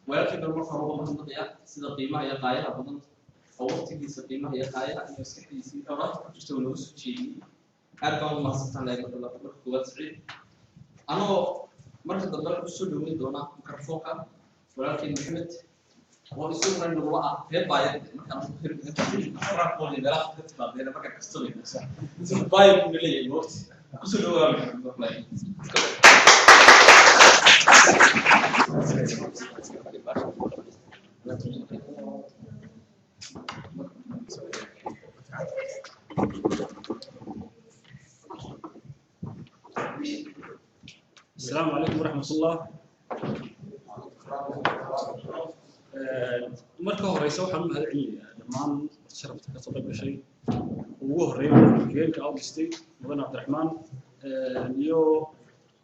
ولكن المرفع هو منطقة سيدا قيمة هي قاية أبدا وقتكيسا قيمة هي قاية أن يسكحيسي أراد تشتغل نفس الشيء أربعة الله سبحانه لك الله مركوات سعيد أنا مركز الضرب السود من دونا مكرفوكا ولكن محمد هو يسوق عند الله في بايد مثلا ممكن أفرح قولي بلا تتبع بين مكان كستوني بس بايد من اللي الوقت كسر هو السلام عليكم ورحمة الله. marka horeysa waxaan u mahadcelinayaa dhammaan sharafta ka soo qayb gashay ugu horeeyay hoggaanka Augustay Mudan Cabdiraxmaan iyo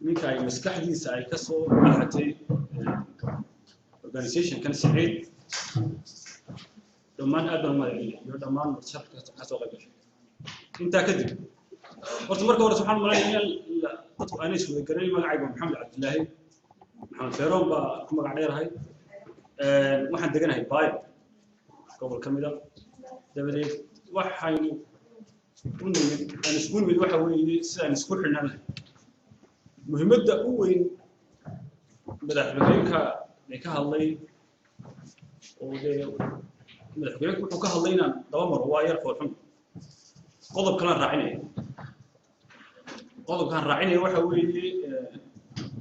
ninka ay maskaxdiisa ay ka soo baxatay organization kan Saciid dhammaan aad baan u mahadcelinayaa iyo dhammaan sharafta ka soo qayb gashay inta kadib horta marka hore subxaan Allah dadku aanay soo garay magacayga Maxamed Cabdilaahi maxamed Feeroon baa ku magac dheerahay waxaan deganahay baay gobol ka mid ah dabadeed waxaynu u nimid aan isku nimid waxa weeye sidaan isku xirnaanahay muhiimadda u weyn madaxweynaha ee ka hadlay oo madaxweynaha wuxuu ka hadlay inaan daba maro waa yar foolxun qodobkan raacinaya waxa weeye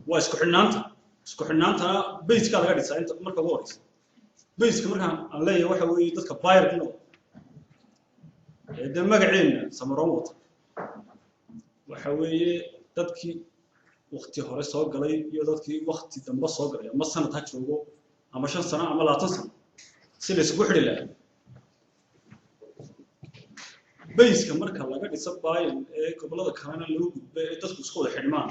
waa isku xirnaanta base-ka laga dhisaa inta marka ugu horeysa base-ka markaan aan leeyahay waxa weeye dadka buyer ku noqon de magaceena samaroon wata waxa weeye dadkii waqti hore soo galay iyo dadkii waqti dambe soo galay ama sanad ha joogo ama 5 sano ama 20 sano si la isku xidhi lahaa base-ka marka laga dhiso buyer ee gobolada kalena loo gudbay ee dadku isku wada xidhmaan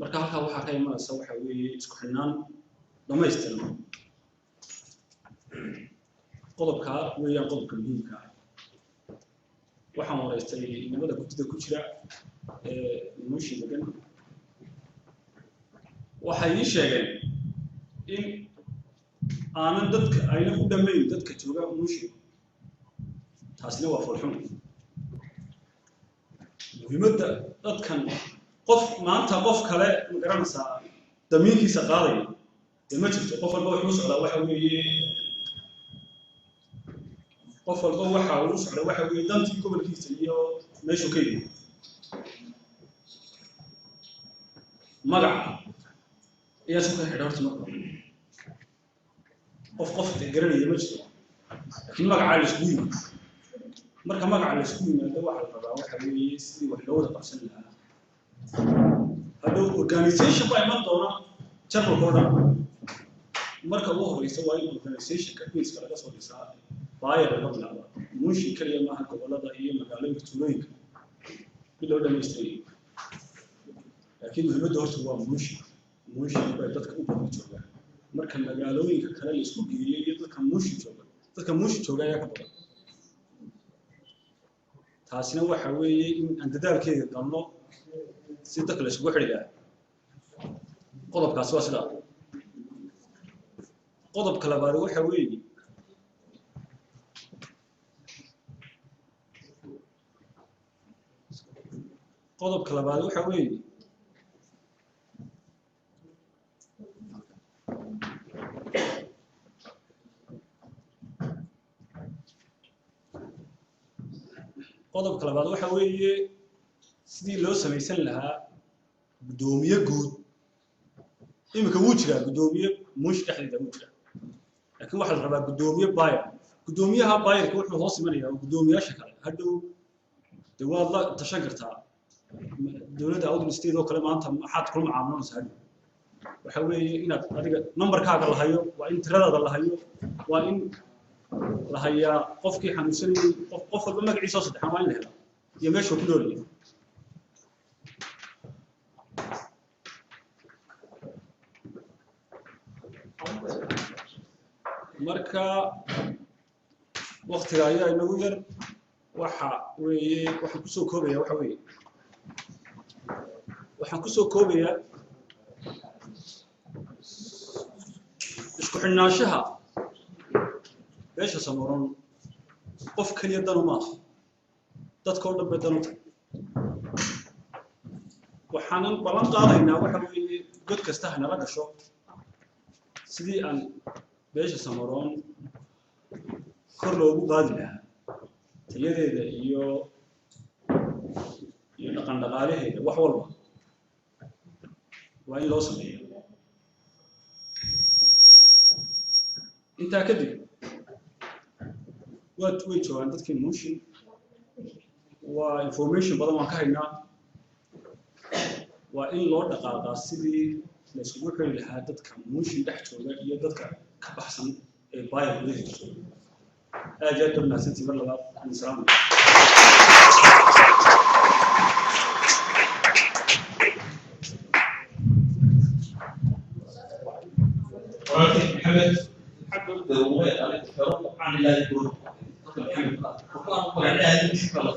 marka halka waxa ka imanaysa waxa weeye isku xidhnaan dhamaystiran qodobka weeyaan qodobka muhiimka ah waxaan wareystay nimada gudida ku jira mushi degan waxay ii sheegeen in aanan dadka ayna u dhameyn dadka jooga mushi taasina waa farxun muhiimadda dadkan qof maanta qof kale ma garanaysaa damiinkiisa qaaday ma jirto qof walba wuxuu socdaa waxa weeye dantii gobolkiisa iyo meeshuu ka yimid magaca ayaa isku xidha horta marka qof garanaya ma jirto laakiin magaca la isku yimid marka magaca la isku yimaado waxa la rabaa waxa weeye sidii wax loo wada qabsan lahaa هذا organization by man دونا general order marka ugu horeysa waa in organization ka base laga soo dhisaa buyer laga bilaabo mushi kaliya ma aha gobolada iyo magaalooyinka tuulooyinka bilaa dhameystay laakiin muhiimadda horta waa mushi bay dadka u badan joogaan marka magaalooyinka kale la isku geeyo iyo dadka mushi jooga ayaa ka badan taasina waxa weeye in aan dadaalkeeda galno si dadka la isugu xidhiidha qodobkaas waa sida qodobka labaad waxa weeye sidii loo samaysan lahaa gudoomiye guud imika wuu jiraa gudoomiye mush dhexdeeda wuu jiraa laakiin waxa la rabaa gudoomiye buyer gudoomiyaha buyerka wuxuu hoos imanayaa gudoomiyaasha kale hadhow de waad la tashan kartaa dowladda Augustay oo kale maanta maxaad ku macaamilaysaa waxa weeye inaad adiga numberkaaga la hayo waa in tiradaada la hayo waa in la hayaa qofkii xanuunsanayay qof walba magaciisa saddexan waa in la helaa iyo meeshuu ku noolyahay marka waqtiga ayaa inagu yar waxaan kusoo koobaya isku xidhnaanshaha beesha Samaroon qof kaliya dan uma aha dadka oo dhan badan waxaan balan qaadaynaa waxa weeye god kasta hanala gasho sidii aan beesha Samaroon kor loogu qaadi lahaa tayadeeda iyo dhaqan dhaqaalaheeda wax walba waa in loo sameeyo intaa kadib way joogaan dadkii mooshin waa information badan waan ka haynaa waa in loo dhaqaaqaa sidii la isugu xiri lahaa dadka mooshin dhex jooga iyo dadka ka baxsan ee baaya gudaheeda jooga aad iyo aad baa mahadsantihiin mar labaad assalaamu محمد حقق الوضع على التفاوض عن لا يكون وكان هذه المشكله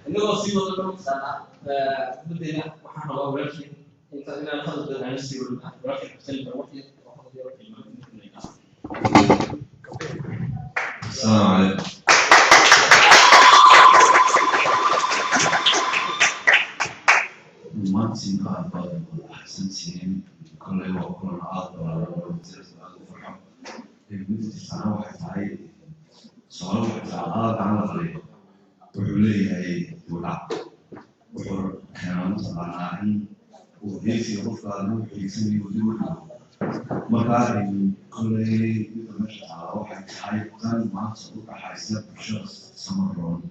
انه صيغه المساله بدينا وحنا ولكن انت انا ناخذ عن السير ولكن سلم الوقت السلام عليكم مانتين قاعد أحسن سنين كل يوم كل عاد ولا وزير الفرحة المدة السنة واحد هاي سؤال واحد عاد عن الطريق وحولي هاي ولا وحول كان طبعا عن وهيسي غرفة نوح يسمي وجودها مكان كل يتمشى على واحد هاي كان مع صدوق حيث شخص سمرون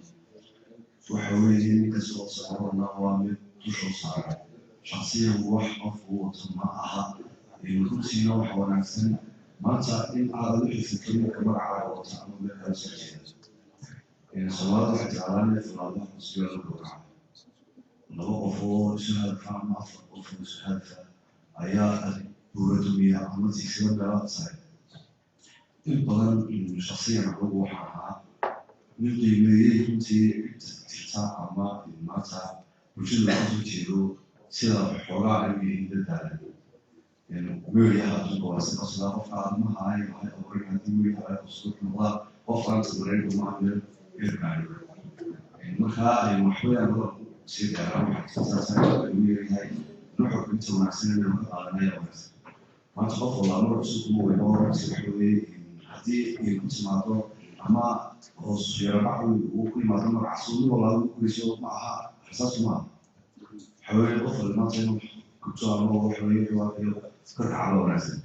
وحولي كسر صورنا وامد تشوف صار شخصيا وحف وطماعها يمكننا وحوانسن ما تعين على الفكرة كبر على وطعم بها السجن إن صلاة حتى في الله مسجد القرآن نوقفوا شهادة فهم أفضل وفي شهادة آيات بوردمية عمل تكسير بلا صحيح البلد شخصيا روحها نبدي ميه كنتي تتاع ما ماتا وجدنا أزوجيرو سيدا حولا عمي ددالا يعني ميريها تنقوا سيقصدا وفعل ما هاي وهاي أوريك هاتي ميريها على أسلوب الله وفعل سبرين ومعمل إرقاني يعني مرخاء المحوية نظر سيدا روحة تتاسا ميريها نوحو كنت ونعسين من الأغنية ونعسين ما تخوف الله نور أسلوب موينور سيحوي هاتي كنت معطو أما وصيربعو وكل ما تمر عصوني والله كل شيء معها حساس ما حوالي الأخرى ما تنو كتار ما وحوالي وحوالي كرك على وراسه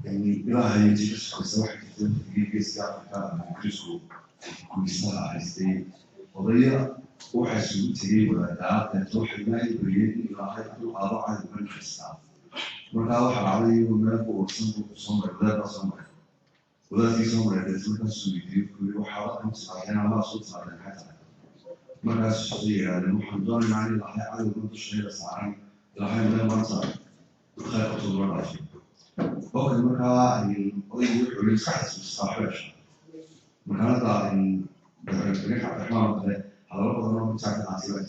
يعني إلهي يجي كسر واحد كتير في جيس كافة كريسكو كل سنة عايزتي وضيع واحد سوي تجي ولا دعاء تروح ما يبين إلهي كل قارع عاد من خسارة مرة واحد عليه وما هو صمر ولا صمر ولا في صمر إذا تقول سوي كل واحد هم صارين على صوت صارين حتى مرة شخصية المحمدون معني الأحياء عادوا كنت الشهيرة صارين الأحياء من المنصر خير أطول مرة فيه وقت مرة قضية يحولي سحس بالصاحبش مرة هذا بريح عبد الرحمن على ربط أنه مساعد العاصمة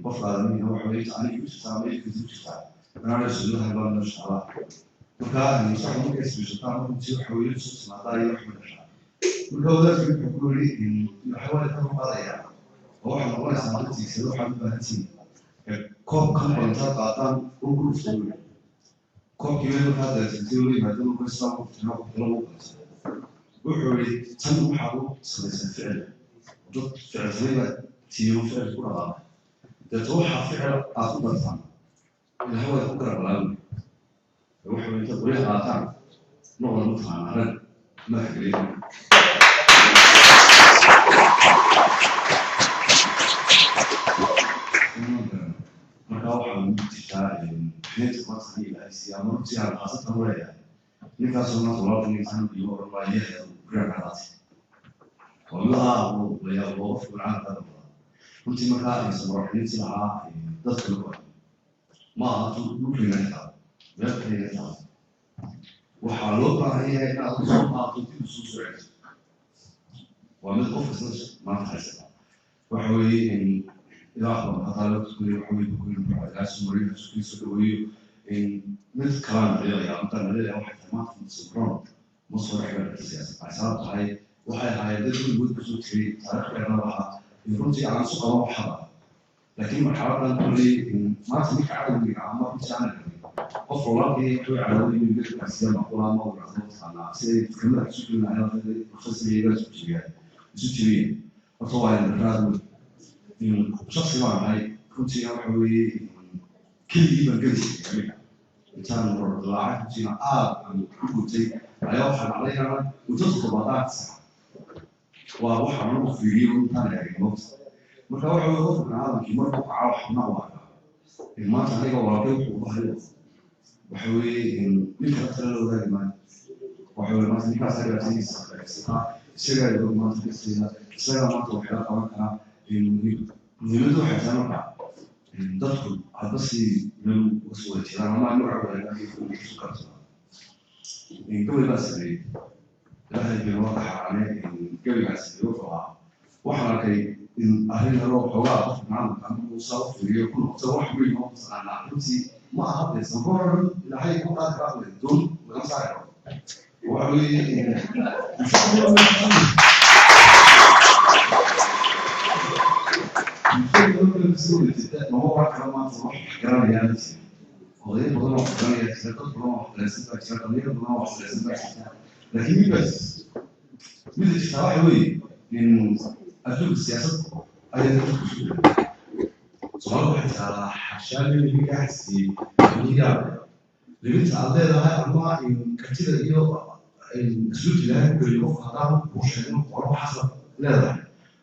وفق مني هو حوالي تعليق يوسف عملية كذب شفاء أنا على سلوها الباب من الشعراء مرة مساعد ممكن اسم الشيطان ممكن تسير حوالي يوسف سمعتها يحمل الشعر مرة ذلك يقول لي حوالي كم قضية واحد والله سمعت يسيروا حبيب هاتين كوب كم بنتا قاطان وقول فول كوب كمان هذا تقولي ما دام كل سنة وفتنا وطلبوا وحولي تنو حبو سلسلة فعل ضد فعل زي تيو فعل كل هذا تتوحى فعل أخذ بطان الهواء يفكر بالعلم وحولي تقولي قاطان نوع المطعم على ما يقولي marka waxaa lagu jirtaa xeerta maanta ilaa siyaamo si aan xaasatan weeyaa ninkaasoo maanta walaalka ninkan iyo ormaayaha guracadaasi wallaha uu leeyahay qof guracada runtii markaa ay sabraxinti lahaa dadka lagu ma aha dhulkayna xitaa meelkayna xitaa waxaa loo baahan yahay inaad u soo qaato dib u soo socodso waa mid qof kasta maanta haysta waxa weeye in ilaah hadaa loo tukuyo waxa weeye bukuyin buuxadaas mariyo isku dhaweeyo in mid kalaan qiyaaya inta nalada waxay tamaam sibron ma soo dhaxay siyaasad asal tahay waxay ahayd dad weyn ku soo jiray taariikhdeena waxa runtii aan soo qaban waxa laakiin marxaladan kulli maanta ninka cadawgiga ama insaan qof walaalkii wuxuu cadaaway inuu dadka sida maqlaan oo raadsan sida kamida isu joognaa khasriga isu jireen horta waa in raadu in shakhsi ma ahay runtii waxa weeye keligii baan gelisay kamida intaan lacag jina aan ku gutay ayaa waxaan calaynayaa muddo badan waa waxaan ugu fiiriyo intaan eegno marka waxa weeye qofka caalamkii markuu kaco waxna waa maanta aniga walaalkay wuxuu u bahay waxa weeye ninka tala loo wadaagi maayo waxa weeye maanta ninkaas agaasiisa isagaa iyo maanta kasiida isagaa maanta waxaa qaban karaa muhiimaddu waxay tahay marka dadku hadda si meel uga soo wada jiraan ama magaca wadaagaayo isu kartaa gabay baa sameeyey ilaahay bay noo taxaane gabaygaas wuxuu ahaa waxaan arkay in arrin yaroo xoogaa qofka maamulka uu saa u fiiriyo ku noqdo wax weyn oo taqaanaa runtii ma aha baysan horan ilaahay ku qaad ka aqlay doon laga saari karo waxa weeye لكن بس من الشرائع من أسلوب السياسة أيضا صار واحد على حشام اللي بيحسي المليار اللي بيتعدى لها أنواع كثيرة اليوم الأسلوب اللي كل يوم هذا وش إنه قرار حسب لا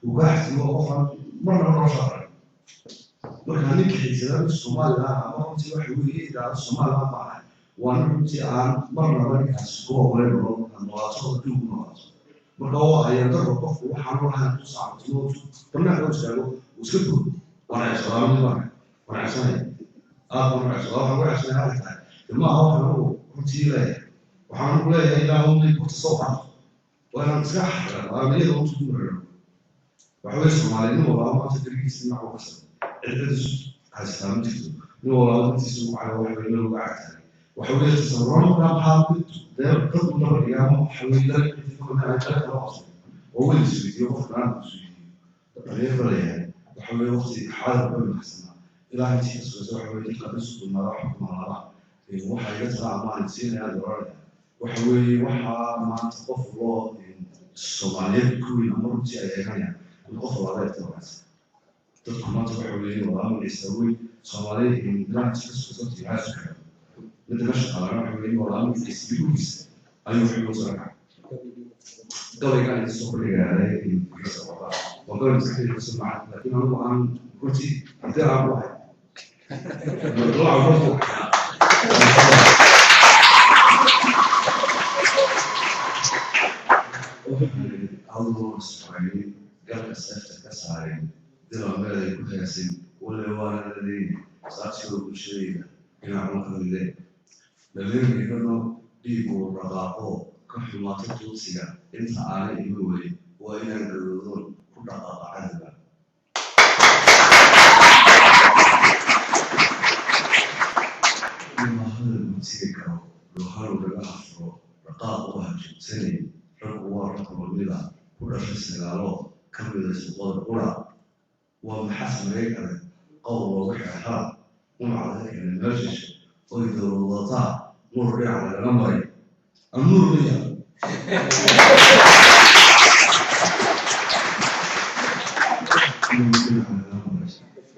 وقاعد هو أخرى مرة شهر لكن هنيك حساب الصومال لا ما كنت واحد يقول إذا الصومال ما معه وأنا كنت مرة بني أسبوع ولا مرة مواصلة دوب مواصلة marka oo ay dadka qofku waxaan waxaan ku saabsan tamna loo sheego usku wanaagsan ma aha runtii waxaan ku leeyahay ilaa uu ku soo qaado waan sax aan leeyahay uu ku maro waxa weeye Soomaalidu waa maanta dirkiisa ma ku qasay ciddiisu haystaan jirto inuu walaalo intiisu waxa weeye inuu gacan waxa weeye tasawiraan ka xaalad dad laba dhigaamo waxa weeye وين السويدي وفرنسا السويدي غير وحوي وقتي حاضر بين الحسنة إلى أن تحس وحوي تقدس المراحل مع وحا يطلع مع السنة هذا الورد وحوي وحا ما تقف الله الصوماليات كل أمر جاي يعني القف على التراث تدخل ما تحوي ولا يسوي صومالي من لا تحس وصوتي عايز كذا نتمشى على وحوي ولا من يسبيوس أيوة حلو صراحة قوي كان السوق اللي وقال مسكين السماعات لكن هو عن كرسي بتاع واحد طلع برضه الله سبحانه قال السفة كسرين دلوا ما يكون ياسين ولا هو الذي صار بالشيء كنا عملنا الليل لازم يكونوا بيبو رضاقو كحما تطوسيا انت على يقولي وإلى النذور كل عذبا ما هذا الموسيقى لو هارو بالأفرو رقاق وهج سنين رقوا رقم الملا كل شيء قالوا كم يسوق القرى ومحسن هيك قول وحها ومع ذلك المجلس ويدور الوطاء مر على الأمر النور ليا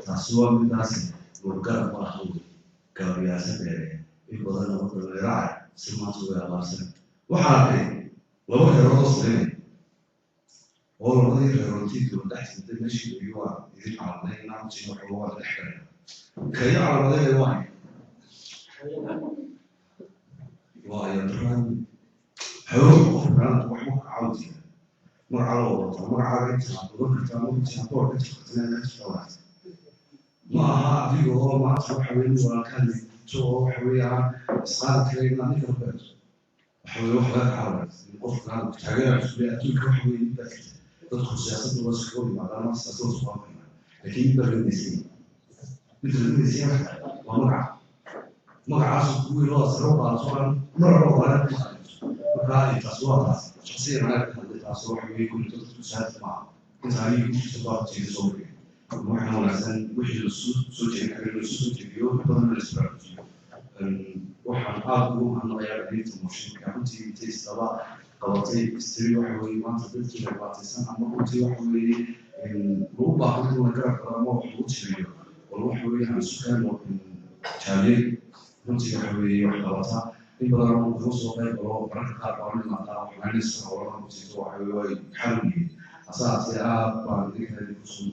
تاسوا من ناس ورجال فرحوا كابيا سبعة يقولون أنا مثل الراعي سمعت ويا باسم وحاكي لو كانوا صغيرين والله غير روتيك وتحت الدنيا بيوا يجي على لين نعم شيء محور الحكاية كي على لين واحد ويدرون حلو وفران وحوك عودي مر على وضع مر على إنسان وذكر تامون تامور كتبتنا نفس الوقت ما ها فيه هو ما تروح حوالي ولا كان جو حويها إسقاط كريم عندك البيت حوي واحد حاول القف كان تغير في أكيد حوي بس تدخل سياسة الوسخ مع الناس تصوص واقعي لكن بالنسبة بالنسبة magacaas kuwii loo saro qaadsoon marba wala markaa taswaas shakhsiyan ana taas waxa weey ku jirto tusaale ma intaani ku jirto baaqtiga soo weey waxaan wanaagsan wixii soo jeedin karo soo jeediyo badan la isbarayo waxaan aad ugu mahadnaqayaa inta mushrika runtii taystaba qabatay istiri waxa weey maanta dadkii la baataysan ama runtii waxa weey lagu baahan in la garab galo ama wax lagu tiriyo waxa weey aan sukaan jaaliyad runtii waxa weeye wax qabata in badan oo wuxuu soo qayb galo mararka qaar baa mid maanta waxaanisa howlaha ku jirto waxa weeye way xal u yihiin asaasi aad baan idinka kusoo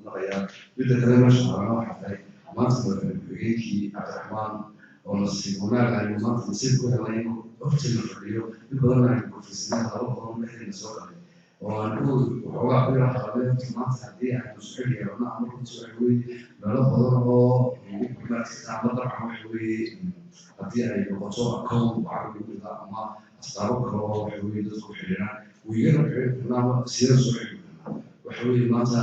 naqayaa midda kale meesha horena waxaa tahay maanta madaxweynekii cabdiraxmaan oo nasiib wanaag aynu maanta nasiib ku helay inuu horteena fadhiyo in badan aynu kufisnaa laba badan dhexdeena soo galay oo aan waxoogaa ku yara qaadeen maanta haddii aynu isku xidhiyeerno ama runtii waxa weeye meelo badan oo ama dabcan waxa weeye haddii ay noqoto account lacag lagu dhigta ama asbaabo kale oo waxa weeye dadku xidhiidhaan wiyana xidhiidhnaama sida soo xidhiidhnaa waxa weeye maanta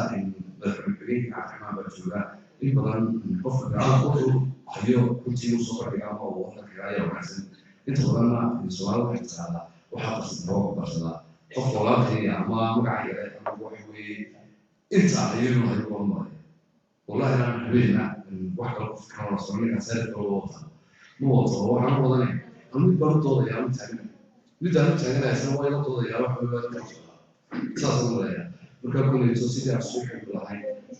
madaxweyne cabdiraxmaan baa jooga in badan qofka gacanta qofku hayo runtii uu soo fadhiga ama uu wada kiraayo wanaagsan inta badanna Soomaali waxay tiraahdaa waxaa qasdaro barsadaa qof walaalkay ama magaca yare ama waxa weeye inta ayaynu hayo oo maray والله أنا حبينا واحد كان رسولنا سالك الوطن مو وطن وأنا وطني أنا برضو يا متعنا بدأ متعنا سنة وايد طول يا روح بلاد أساس ولا وكان يتوصي على الصبح بالله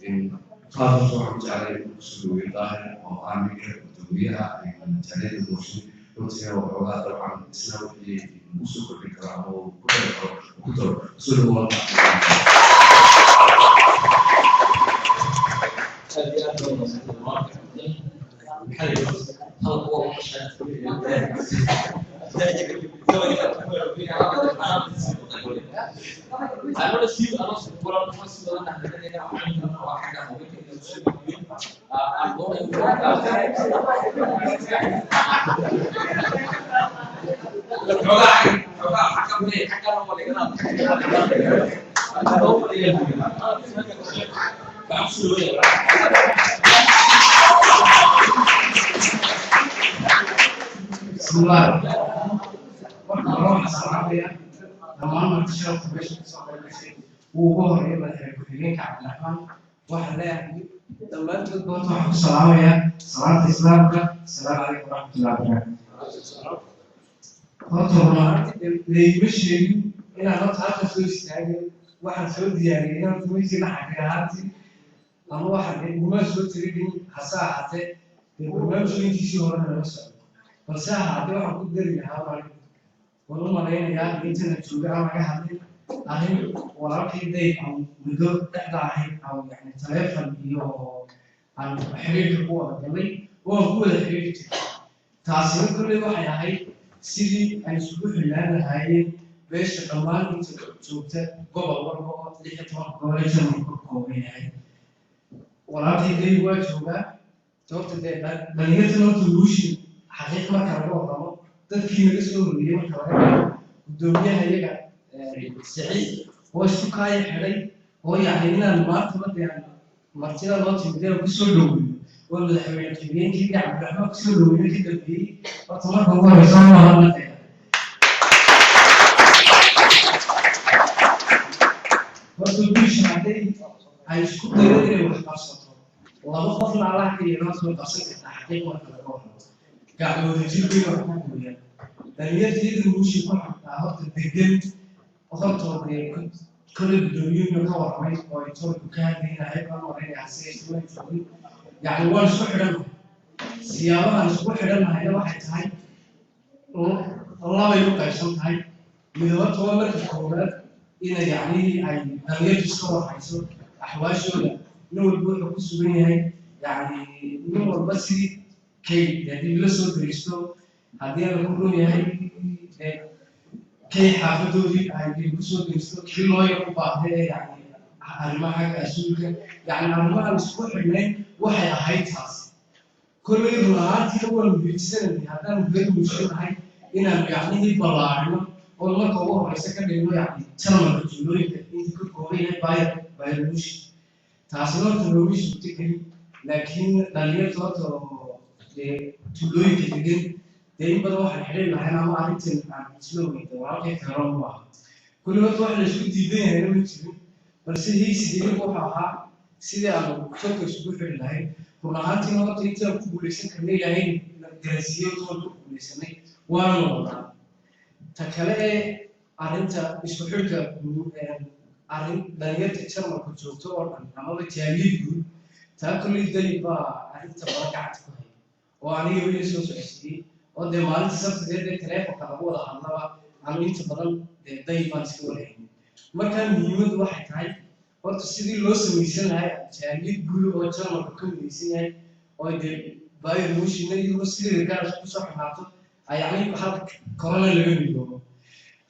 إن خاطر صبح متعنا سلوي ظاهر أو عامل كتبيها إن تعليم الموسم روتيا وحوالات طبعا سنة في موسيقى الكلام وكتب سلوي بسم الله والله الصراحة لما أنا تشرف باش نصور شيء وهو يبغى يحكي عبد الرحمن واحد لا لما تقول واحد السلام يا صلاة الإسلام السلام عليكم ورحمة الله وبركاته. طبعا اللي مشي إلى نقطة هذا سوي استعجال واحد سعودي يعني أنا تويسي نحكي هاتي أما واحد ما سوي تريدين حساء حتى ما سوي تيجي ورانا نفسه بس هذا واحد قدر يهاوي والله ما لين الإنترنت شو قاعد هذه هذه وراك يدي أو بدور تحدى أو يعني تلفون يو عن حريق القوة قلبي هو الحريق تأثير كل واحد هاي سيدي أن يسوق لنا هاي باش كمان أنت شوفت قبل ورقة لحية ورقة ليش المفروض هاي وراك يدي واجهه توقت ده بنيت له تلوشي حقيقة ما كان هو dadkii naga soo horreeyay marka laga gudoomiyaha iyaga Saciid oo isku kaaya xidhay oo yahay inaan maanta madayaan martida loo timideen ku soo dhaweeyo oo madaxweyne Cabdiraxmaan ku soo dhaweeyay ka dambeeyay horta marka ugu horeysa ma hadlay horta bisha haday ay isku dayeen inay wax qabsato laba qofna Allah ka yeelo soo qabsan karta xaqiiqo marka laga hadlo قاعد يجيب لي وحنا دنيا تيجي وشي كمان عرفت الدجال وخلطوا كل الدنيا يكور معي ويترك كان هنا هيبقى مريء حساس يعني هو الصبح لما سيارة الصبح لما هي واحد هاي الله يبقى يسوي هاي من وقت هو مركز كورات إلى يعني هاي دنيا تسوى حيث أحواش ولا نور بقول بس بيني هاي يعني نور بس كي يعني لسه دريستو هذه أنا بقول يعني كي حافظوا هذه لسه دريستو كل ما يقول بعده يعني أرمى حاجة أسوق يعني أرمى الأسبوع اللي واحد هاي تاس كل يوم أول بيتسند هذا البيت مشكلة هاي إن يعني بلارنا والله كواه بس كان إنه يعني ترى الجنوي إنت كل كواه باير مش تحصلون تلويش بتكلم لكن دليل توتو تلوي كتير دايما بروح الحلم أنا ما عرفت عن تلوي تراجع كلام واحد كل ما تروح لشوف ديدين هنا متشوف بس هي سيدي بوحها سيدي أنا شوف شو في اللاين كنا عارفين إنه تيجي بوليسين كمية لاين جراسية وتقول بوليسين وانا والله تكلم أنت مش بحرك أرين دنيا تشرب كتشوتور أنا ما بتيجي تأكل الدنيا بقى أنت بركعت كهي وأنا يقول يسوع سعيد وده ما أنت سبت ده تلاقي فكرة ولا الله أنا أنت بدل داي ما تسويه ما كان يمد واحد هاي قلت سيدي لوس ميسين هاي تيجي تقول وتشرب كل ميسين هاي وده باير مش إنه لوس سيدي رجال صح نعطه يعني بحال كورونا اللي بينه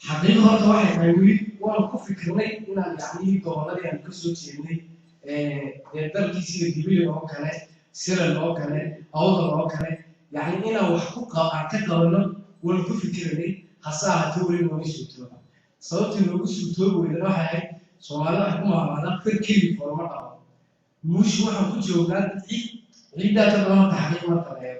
حقيقة هذا واحد هيقولي وأنا كوفي كرني إن يعني قوالي يعني كسر تيني درجة سير جبيل أو كله سير أو كله أوضل أو كله يعني أنا وحقوق أعتقد إنه وأنا كوفي كرني حسها توري ونيش وتورا صوت النوش وتورا وإذا واحد سؤال حكومة هذا فكري فورما مش واحد كل جوجان عيدا تبغى تحقيق ما تبغى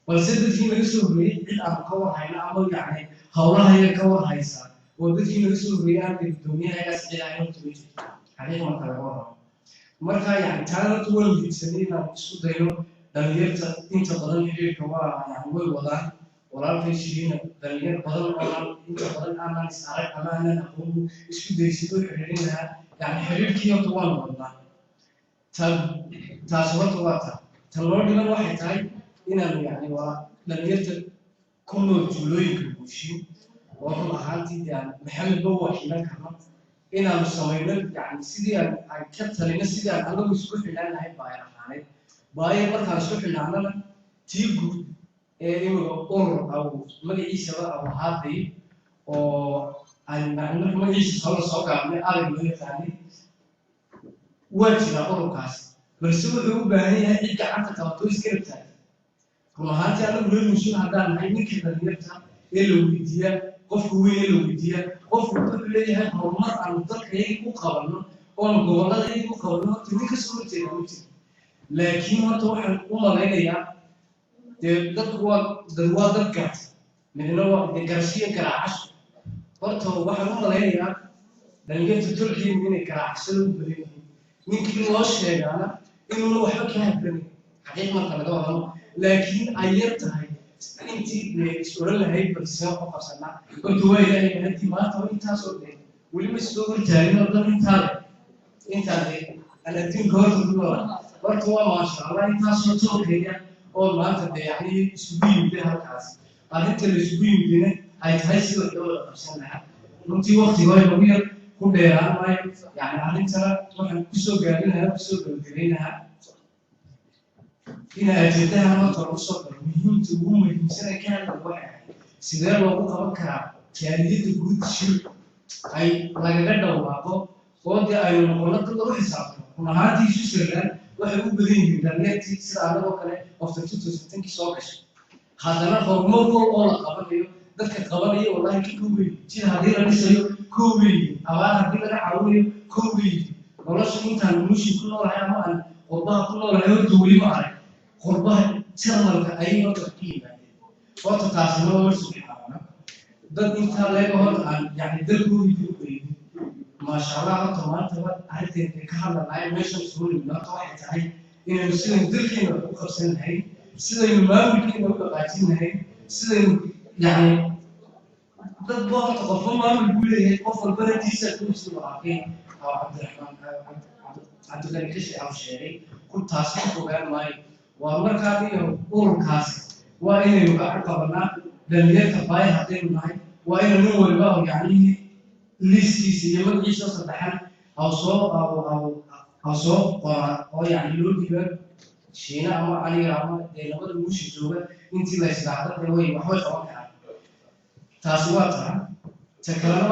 بس إذا في نفسه بعيد عن كور هاي عمل يعني هؤلاء هي كور هايسا وإذا في نفسه بعيد في الدنيا هي أسئلة عن تبغى حقيقة ما تبغى مركا يعني تعالوا تقول في سنين شو دايلو دليل أنت بدل حرير كوا يعني ولا ولا في شيء دليل بدل أنت بدل أنا نسألك أنا أقول شو دايسيتو حريرنا يعني حرير كيو توان والله تاسوات واتا تلور لنا واحد هاي إن يعني ودليل كل جلوي كبوشي وأنا حالتي يعني محمد بوا حيلا كمان إن مسوينا يعني سيدي أنا كتلنا سيدي أنا مسكوت في لنا هاي باير حالي باير ما تسكوت في لنا تيجو إنه أو ما يعيش أو هذه أو أنا ما يعيش صار قبل أنا من ثاني وجهنا أوروكاس بس هو بهاي هيك عن توتويس كرتها كما هانتي أنا بقول مشون هذا هاي نكتة نكتة إلويديا قف وين إلويديا قف وتقول لي هاي مرمر عن ضلك هيك مقابلنا وأنا قولنا هيك مقابلنا تبي كسر تيجي لكن ما تروح وما لقيا ضلك هو ضلك من هو الجرسية كراعش برضه واحد وما لقيا لأن جت تركي من كراعش سلوك ممكن واش أنا إنه لو حكي هبني حقيقة ما تلقاه لكن أيرتها أنت سؤال هاي بالسياق قصنا قلت ويا أنت ما تقول أنت صدق ولما سؤال تاني نقدر أنت أنا تين قلت له قلت ما شاء الله أنت صدق هي أو ما تبي يعني سبين بها الكاس أنت اللي سبين بينه هاي تحسي ولا قصنا أنت وقت هاي مبير كل يعني أنت مثلا كسر قارنها كسر قارنها إن أجدها ما ترصد مهم تقوم الإنسان كان الواحد سيدنا الله بكرة كانت تقول شيء أي لا يقدر واقع وده أي نقولات الله حساب وما هذه شو سرنا وحبوا بدين من دنيا تيجي على وكله أفتح تشوف كيسوقش هذا أنا فورمو ولا قبليه ذلك قبليه والله كوبي تين هذه رأي سيو كوبي أوان هذه لك عاوي كوبي ولا شو أنت المشي كله رايح ما والله كله رايح تقولي ما عليه قربها ترمل أي نقطة قيمة وتتعامل سبحانه ده أنت لا يقول يعني ده هو يقول ما شاء الله طبعا طبعا عرفت كهذا لا يمشي سهول من نقطة واحدة هاي إن المسلمين ذكرنا وخرسنا هاي سيدنا ما ممكن نقول قاعدين هاي سيدنا يعني ده بعض تقفل ما بنقول هاي قفل بلد يسأل مسلم عاقين أو عبد الرحمن عبد الله كشي أو شيري كنت تاسف وقال ماي ومركاتي أوركاس وإنه يقع قبلنا دليل باي هاتين معي وإنه نور الله يعني ليستي يمد عيسى صدحان أو صوب أو يعني لون كبير شينا أو علي رحمة لأنه المش جوبه أنت لا يساعدك لوي وحوش أوقع تاسواتها تكلم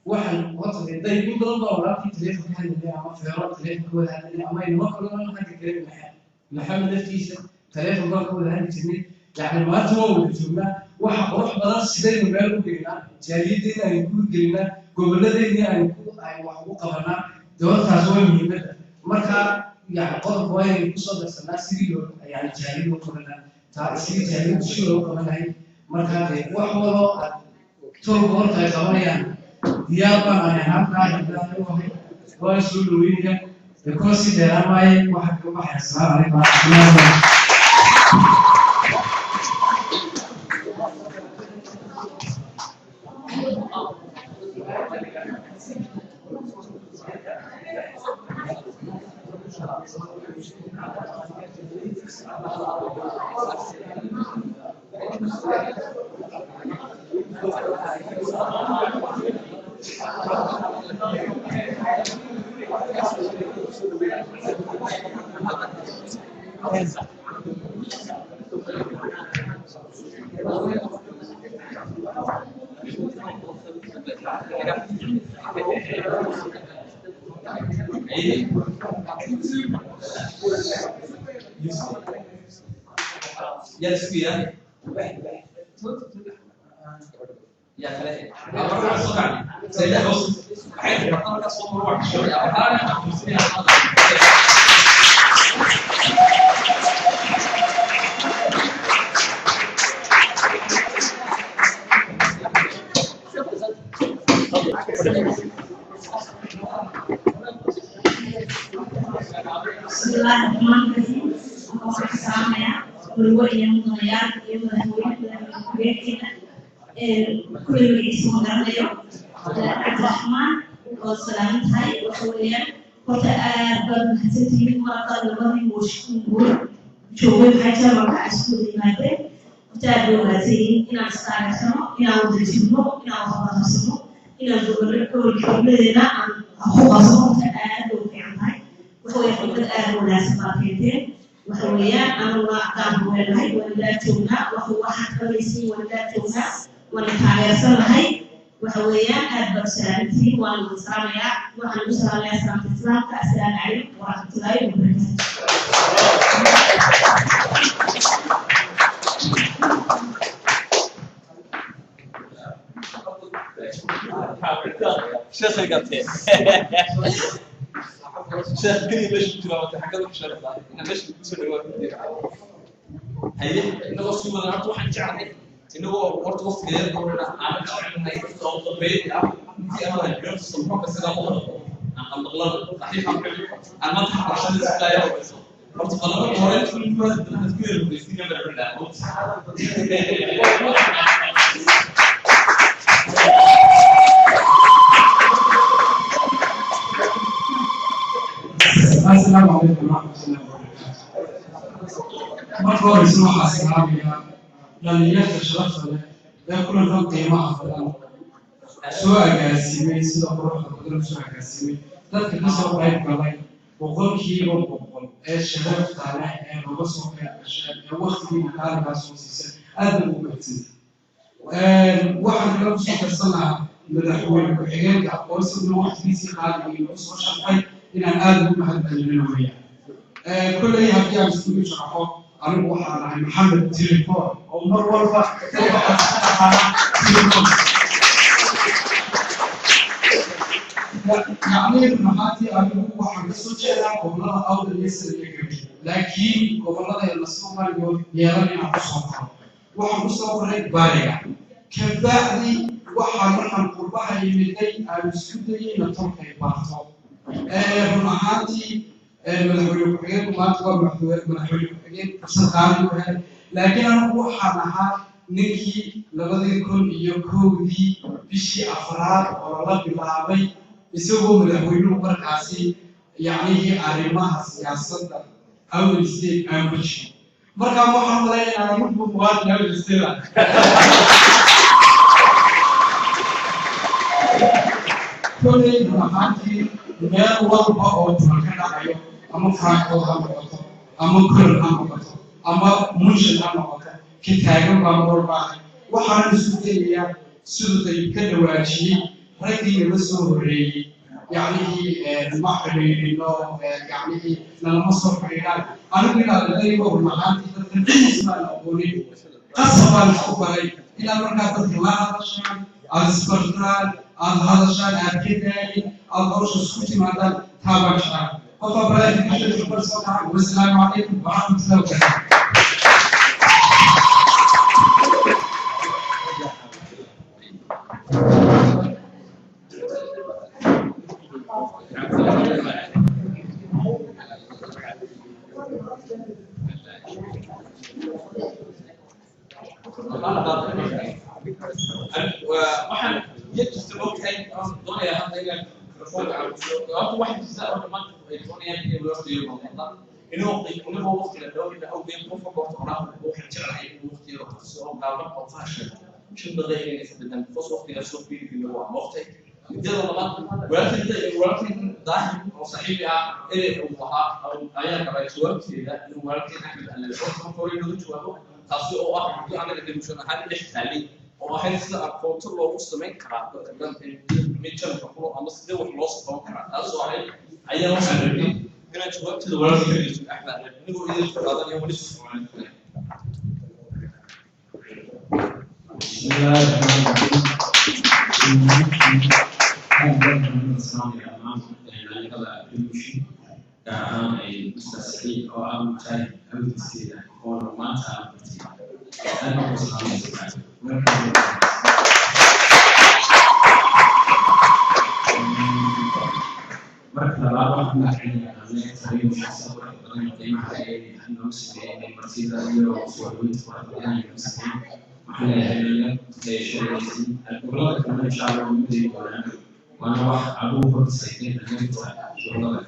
واحد وقت الداي من ضمن أوراق في تلفون هذا اللي عم في أوراق تلفون هذا اللي عم ينقل لنا حاجة كبيرة محمد الفيسة تليفون بقى كل هذه الجميع يعني ما تمو الجملة وروح بلاش سيدنا مالو بينا جاليدنا يكون جلنا قبلنا يكون أي وحقوق قبلنا دول تازوي مهمة مركا يعني قرب وين يوصل الناس يجيلون يعني جالين وقبلنا تأثير جالين شو قبلنا هاي مركا وحولو طول بورت هاي قبلنا يابا أنا هم قاعد أقول وأسلو لوينيا considera mai واحد السلام عليكم. Yes, we are. يا ثلاثة. أنا صدق. سيدا بس. عادي أنا أصلا بروح شوي. أنا مسلم. Bismillahirrahmanirrahim. Assalamualaikum. Kedua yang mulia, yang mulia kita kuliah Islam dan Leo. Abdurrahman, wassalam Thai, kemudian kota berhasil melakukan berbagai musyrik. Coba baca maka asal dimana. Kita berhasil ina sekarang semua, ina udah semua, ina apa semua, ina juga kemudian aku asal ada yang هو يحب الآن مناسبة كثير وحويا أنا الله قام بالهاي ولا تونا وهو حتى ليسي ولا تونا ونتعالى سرهاي وحويا أدب سلامتي والمسامية وعن مسامية سلامة الإسلام السلام عليكم ورحمة الله وبركاته. شيخ القطيع شيخ كلي ليش تلاوة حقك مش شرط احنا ليش بنسوي وقت هي انه وصل ما نعرف واحد جعله انه وقت وقت غير قولنا انا كمان هي صوت البيت انت انا اليوم الصبح بس انا غلط انا غلط صحيح انا ما اتحرك عشان الزكايا بس قلت غلط وريت في المفرد انا كبير بس كده بالله السلام عليكم ورحمة الله وبركاته. مرحبا بسماحة السلامية لأن يشرف له كل الرب قيمة أفضل. سواء قاسمي سواء بروح القدر سواء قاسمي ذلك نسوا قريب قليل وقل كيلو وقل الشباب تعالى الرسول الشباب وقت من مكان باسوسيس هذا المكتب. واحد كلام شو كسرنا مدحول وحيل أقوس من وقت بيسي خالي وصور شقي إن الآن هم هذا الجنوية. كل أيها فيها مستوي شرحه أنا بوحنا عن محمد تليفون أو مرة الفح يعني المحاتي أنا بوحنا سوتشنا قبلنا أو اليسر يجري لكن قبلنا المسلوم اليوم يراني عصام وحنا مستوى بارع كبعدي وحنا نحن قربها يمدي السودي نترك بعضه run ahaantii madaxweyne ku-xigeenku maanta waa madaxweyne ku-xigeen fursad qaali u helay laakiin anigu waxaan ahaa ninkii 2001 bishii afraad oo la bilaabay isagoo madaxweynuhu markaasi yacnihii arrimaha siyaasadda awal state aan ku jirin markaa waxaan malaynayaa markuu muwaadin awal state kolley run ahaantii meel walba oo tuman ka dhacayo ama frankood ha noqoto ama kulan ha noqoto ama munshin ha noqoto ka taagan baa marwalbaahay waxaan isu dayayaa siduu dayib ka dhawaajiyey raggii la soo horreeyey يعني ما حرينه يعني لما صار حريان أنا بلا لدي هو المحل اسمه الأولي قصبا الخبري إلى مركز الله الشام السبرتال هذا الشان أكيد الغرش السكوتي ماذا تابع الشام وفبراير في كل والسلام عليكم ورحمة الله وبركاته. waxaan yadkasta ogtahay doonaya hadda inaan mikrofoonka horta wax kasta oo maanta ay doonayaan inay loo fiiriyo muuqata inuu qiimuhu waqtiga dowladda awgeed qofka goorta qoraal uu jecelahay inuu waqtiga soo gaaban oo faashan shan daqiiqo inay isbeddelaan qof waqtiga soo fiiriyo waa waqti midda labaad waalidka daahir oo saxiibi ah inay uu ahaa ayaa qabay jawaabteeda inuu waalidka axmed alle qofka hore inuu jawaabo taasi oo ah haddii anaga demushan ahaan dhex taalay oo ahayd sida aqoonto loogu samayn karaa dadka dhan mid janka kulo ama sidee wax loo samayn karaa taas oo ahayd ayaa waxaan rabay inaan jawaabteeda waalidka ka dhigto axmed alle inagoo idin qaadanaya wali Soomaaliya. وأنا واحد أبوه سيدنا النبي صلى الله عليه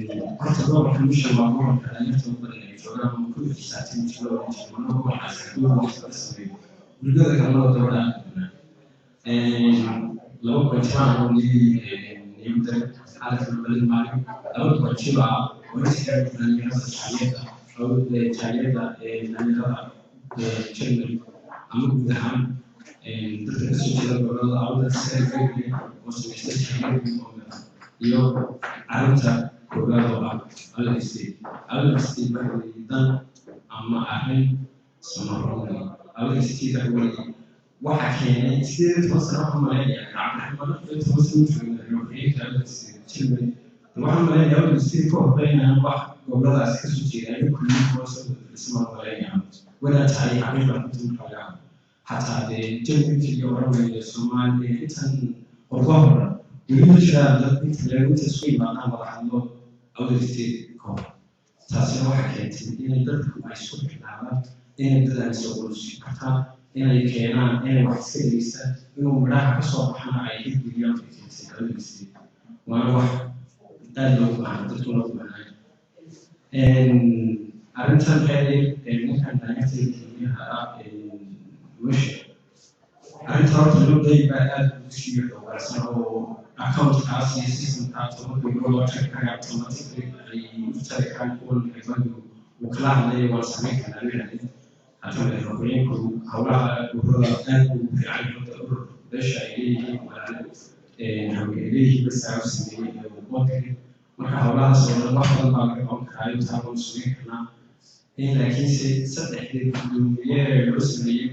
وسلم. كنت أدور في المشي المعمول على نفسه الجغرافيا من كل ساعتين شهور وأنا هو حاسبه وحاسبه ولذلك الله تعالى لو كنت أنا لي يبدأ على البلد معي لو كنت شبع ونسيت أن يحصل شعيرة أو شعيرة أن يرى شيء أمر بدهم تدرس الشيء الأول أو تسافر وتستشعر اليوم عرفت كلها على الاستيل بعدين أما أهل سمروني على الاستيل أولي واحد كان يصير تصرف مالية عبد الرحمن يتوصل في اليومين على الاستيل واحد مالية على الاستيل فوق بين واحد قبل أسكت شيء يعني كل فرصة اسمه مالية ولا تعي عارف عن كل حتى الجنة في اليوم الصومالي كتن وظهر يريد شهادة مثل تسويق مع أمر عنده أو الاستيقاظ تاسع واحد إن يدرك ما يسوق العالم إن يبدأ يسوق الشركات إن يكينا إن واحد سيريسا إنه ملاك كسر حنا عيد اليوم في السيد الاستيقاظ وأنا واحد قالوا عن دكتور معنا إن أرنتن هذه ممكن أن يأتي فيها مش أنت رأيت اللي يبقى شيء أو أكونت خاص يسيستم تاعته بيقولوا تشيك أوتوماتيكلي يشترك على كل حاجة وكلام اللي يوصلك على الرياضي حتى الرقمين كلهم حولها كان في عالم التطور ليش إليه ولا نعم إليه بس عاوز إليه وممكن مرة حولها صور واحد ما كان كايو تابون سويكنا لكن صدق الدنيا رسمية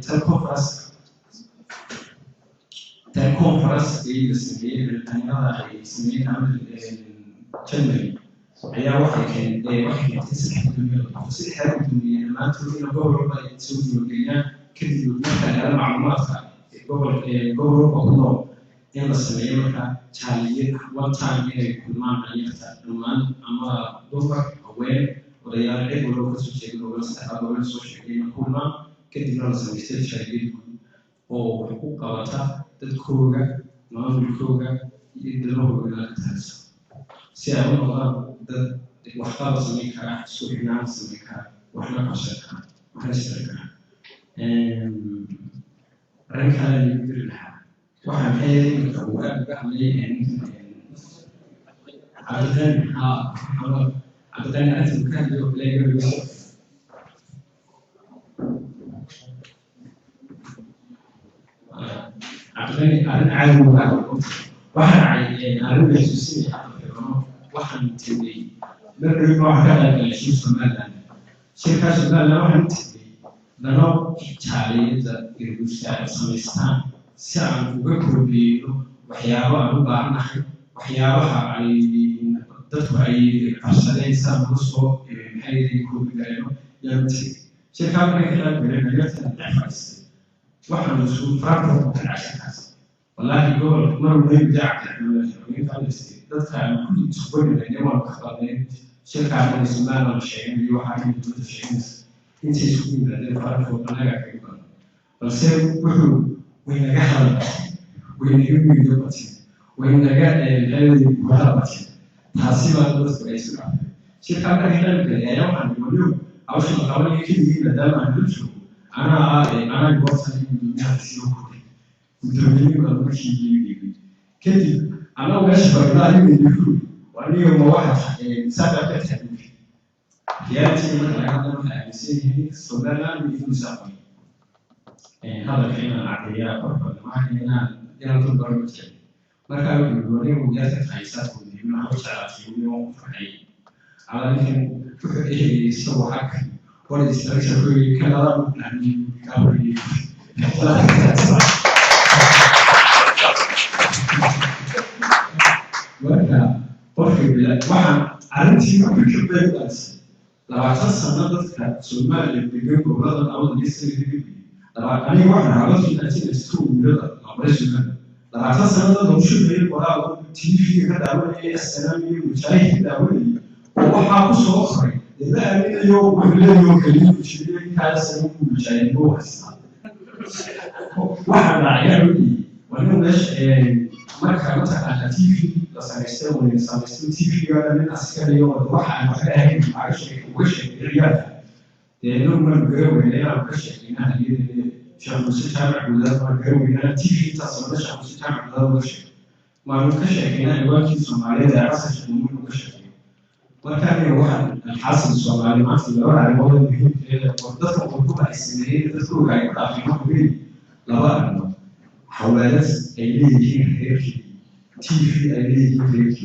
تلكونفرنس اللي يسميه بالأنواع يسميه عمل جنري هي واحد تسمح الدنيا تسمح الدنيا ما تقول إنه جوه ربع تسوي الدنيا كذي مثلا معلومات جوه ربع كله إن السمية مثلا تعليق وتعليق كل ما يفتح نمان أما دور أوين وريال عيد ولو كسر شيء ولو استحب ولو سوى شيء كل ما كذي نرى سمية شيء أو حقوق وتا تذكرها ما نذكرها يدلوا إلى التحس سيأخذ الله واختار سميكها سوينا سميكها وإحنا قشرها وإحنا شركها رنكها يقدر لها وإحنا حين كواب بعملية يعني عبدان أنت مكان له لا يوسف أعطيني أنا أعلم waxaan arrin xusuusinaya hadda fiirno waxaan tegey markii waxa ka dhacay shir Soomaaliland shirka Soomaaliland waxaan tegey dano jaaliyada irbuska samaystaan si aan uga kordhiyo waxyaabo aan u baahanahay waxyaabaha ay dadku ay qarsadaysan ugu soo maxay kordhiyaan yanti shirka markay ka dhacay dhacaysa waxaan isku faraaqo ka dhacaysa wallahi gobol mar weyn dacay dadka ku isbooyay waa ka qaadeen shirka aan Soomaaliland sheegay waxa ay dadka sheegay intii isku yimaaday faraaqo anaga ka iman balse wuxuu waynaga hadlay waynaga midoobatay waynaga leeyahay wadabatay taasi baa dadku ay isku raaceen shirka ka hadlay ayaa waxaan waliyo awshan qabanay kii maadaama aan joogo ana go'san in dunyada si oo kale gudoomiye baa markii yimid kadib ana meesha baa yimid waniyo ma waxa saaka ka tahay yaati marka laga hadlo aaminsan Soomaaliland iyo Musaafir هذا كلمة عادية أفضل ما هنا ينظر برمجة مركب الجوري وجالس خيسات ودينا وش على سيوم فحي على لكن إيه سوى حق ولا يسترجع في كلام يعني كابري مركب وفي بلاد واحد عرفتي ما بيكتب بس لو أساس نظرت سومالي بيجيبوا بلاد أول يسترجع أنا واحد عرفت إن أتي أستوى ولا أبرزنا لما تصل هذا المشروع يبغى تيجي كذا أولي السلامي وشايف كذا أولي وحاقص آخر إذا أمين اليوم ولا يوم كليم شيء هذا السلام وشايف هو السلام واحد عيالي وأنا مش مركب مثلا تيجي بس أستوى ولا أستوى تيجي ولا من أسكال يوم واحد هاي معرفش وش الرياضة لأنه من الجو هنا وكشف إنها شاب مستمع ولا الجو هنا تيجي تصل شاب مستمع ولا وش ما نكشف هنا الوقت الصومالي ده أساس الأمور وكشف وكان واحد الحاصل الصومالي ما في الأول على موضوع مهم وضدك وضدك السنين تذكروا هاي قافي ما بين لبعض حوالات أيديه هيك تيجي أيديه هيك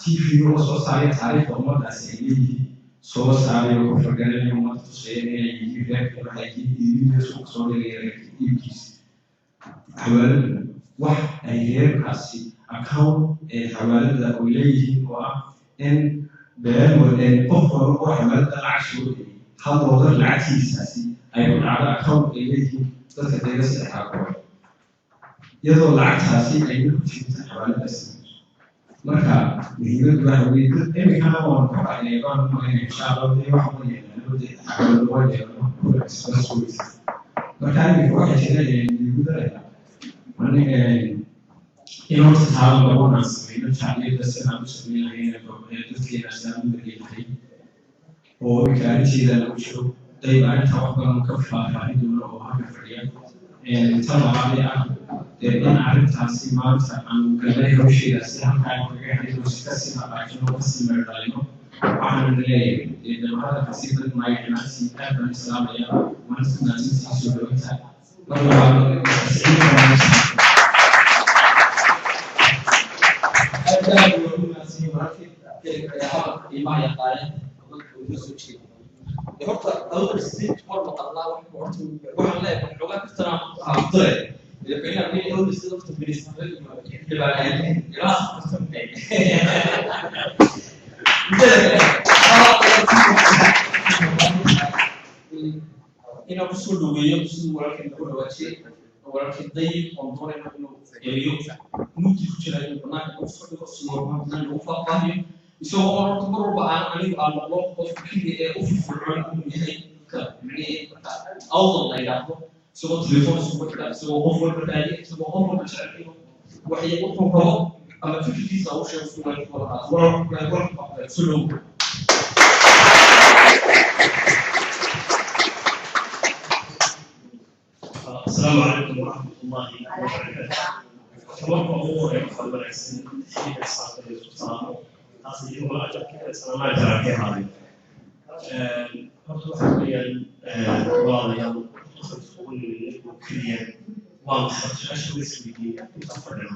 تيجي وصوص عليه تعرف أمور أسئلة soo saaray oo fargalay uma tusayay iibka waxay iibiyeen suuq soo leeyahay iibkiis xawaalada wax ay heerkaasi account xawaalada oo leeyihiin oo ah in been wada qof walba oo xawaalada lacag soo leeyahay hal dollar lacagtiisaasi ay ku dhacdo account ay leeyihiin dadka deegaanka xaqooda iyadoo lacagtaasi ay ku jirto xawaaladaasi marka muhiimadu waxa weeye dad imikana waan ka qaadayaan ma insha Allah waxa weeye xawaalada waa yeelano express marka ay waxa jireen gudaha inuu taalo laguna sameeyo taariikhda sida uu sameeyay dadkeena saamiyay oo kaartiida lagu jiro daybaanta wax badan ka faafaahin doono oo halka fadhiya talabaad ah in arrintaasi maanta aan galay hawshidaasi halkaan kaga hadlo si nabaajiyo oo si meerdayno waxaan leeyahay dhammaanka kasii dad maayanaasi aadaan islaamaya marka si soo dhawata marka إيمان يقارن ويسوي horta awal stage marba Allah waxaan leeyahay xogaa kastaan afdare ilaa in awal stage of the ministry ilaa kastaan ina ku soo dhaweeyo sidoo walaalkeen ku dhawaajay walaalkeen dayib oo doonaya inuu eeyo muddo ku jira in banaanka uu soo dhigo sidoo banaanka uu faafaahiyo isagoo horta mar walba anigu aan noqdo qofka keliya ee u firfircoon inuu yahay awdal la yidhaahdo isagoo telefoon isugu xidha isagoo qof walba raadiya isagoo qof walba jecel waxay wuxuu rabo ama fikirkiisa u sheego suugaanka walaalaas sulow السلام عليكم ورحمة الله وبركاته. توقع أمور يحصل بالعكس في إحصاء الإسلام. أصلي هو أجل كذا سنة ما جرى في هذه. أرجو حقيقة واضح تكون كليا واضح أشوف سويدي تفضل.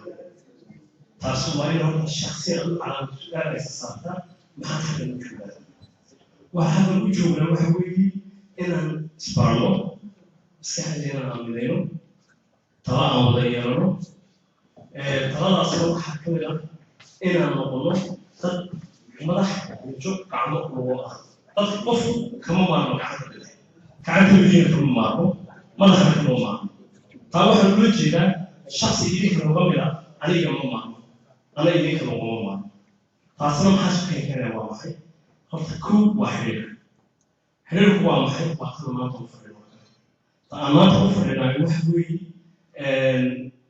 taas waa in horta shakhsiyan calaamad su'aal ay saartaa maxaa halkan u joogaa waxa halkan u joogaa waxa weeye inaan isbarno maskaxdeena aan midayno tala aan wada yeelano taladaasna waxaa ka mid ah inaan noqono dad madax joog gacmo ugu ah dad qof kama maarmo gacanta midiina kama maarmo madaxna kama maarmo taa waxaan ula jeedaa shaksi idinka noga mid ah aniga ma maarmo ana idinka nogama maarmo taasna maxaa su keenkanaya waa maxay horta kow waa xiriirku waa maxay waa tan maanta u fadhino ta aan maanta u fadhinaayo waxa weeye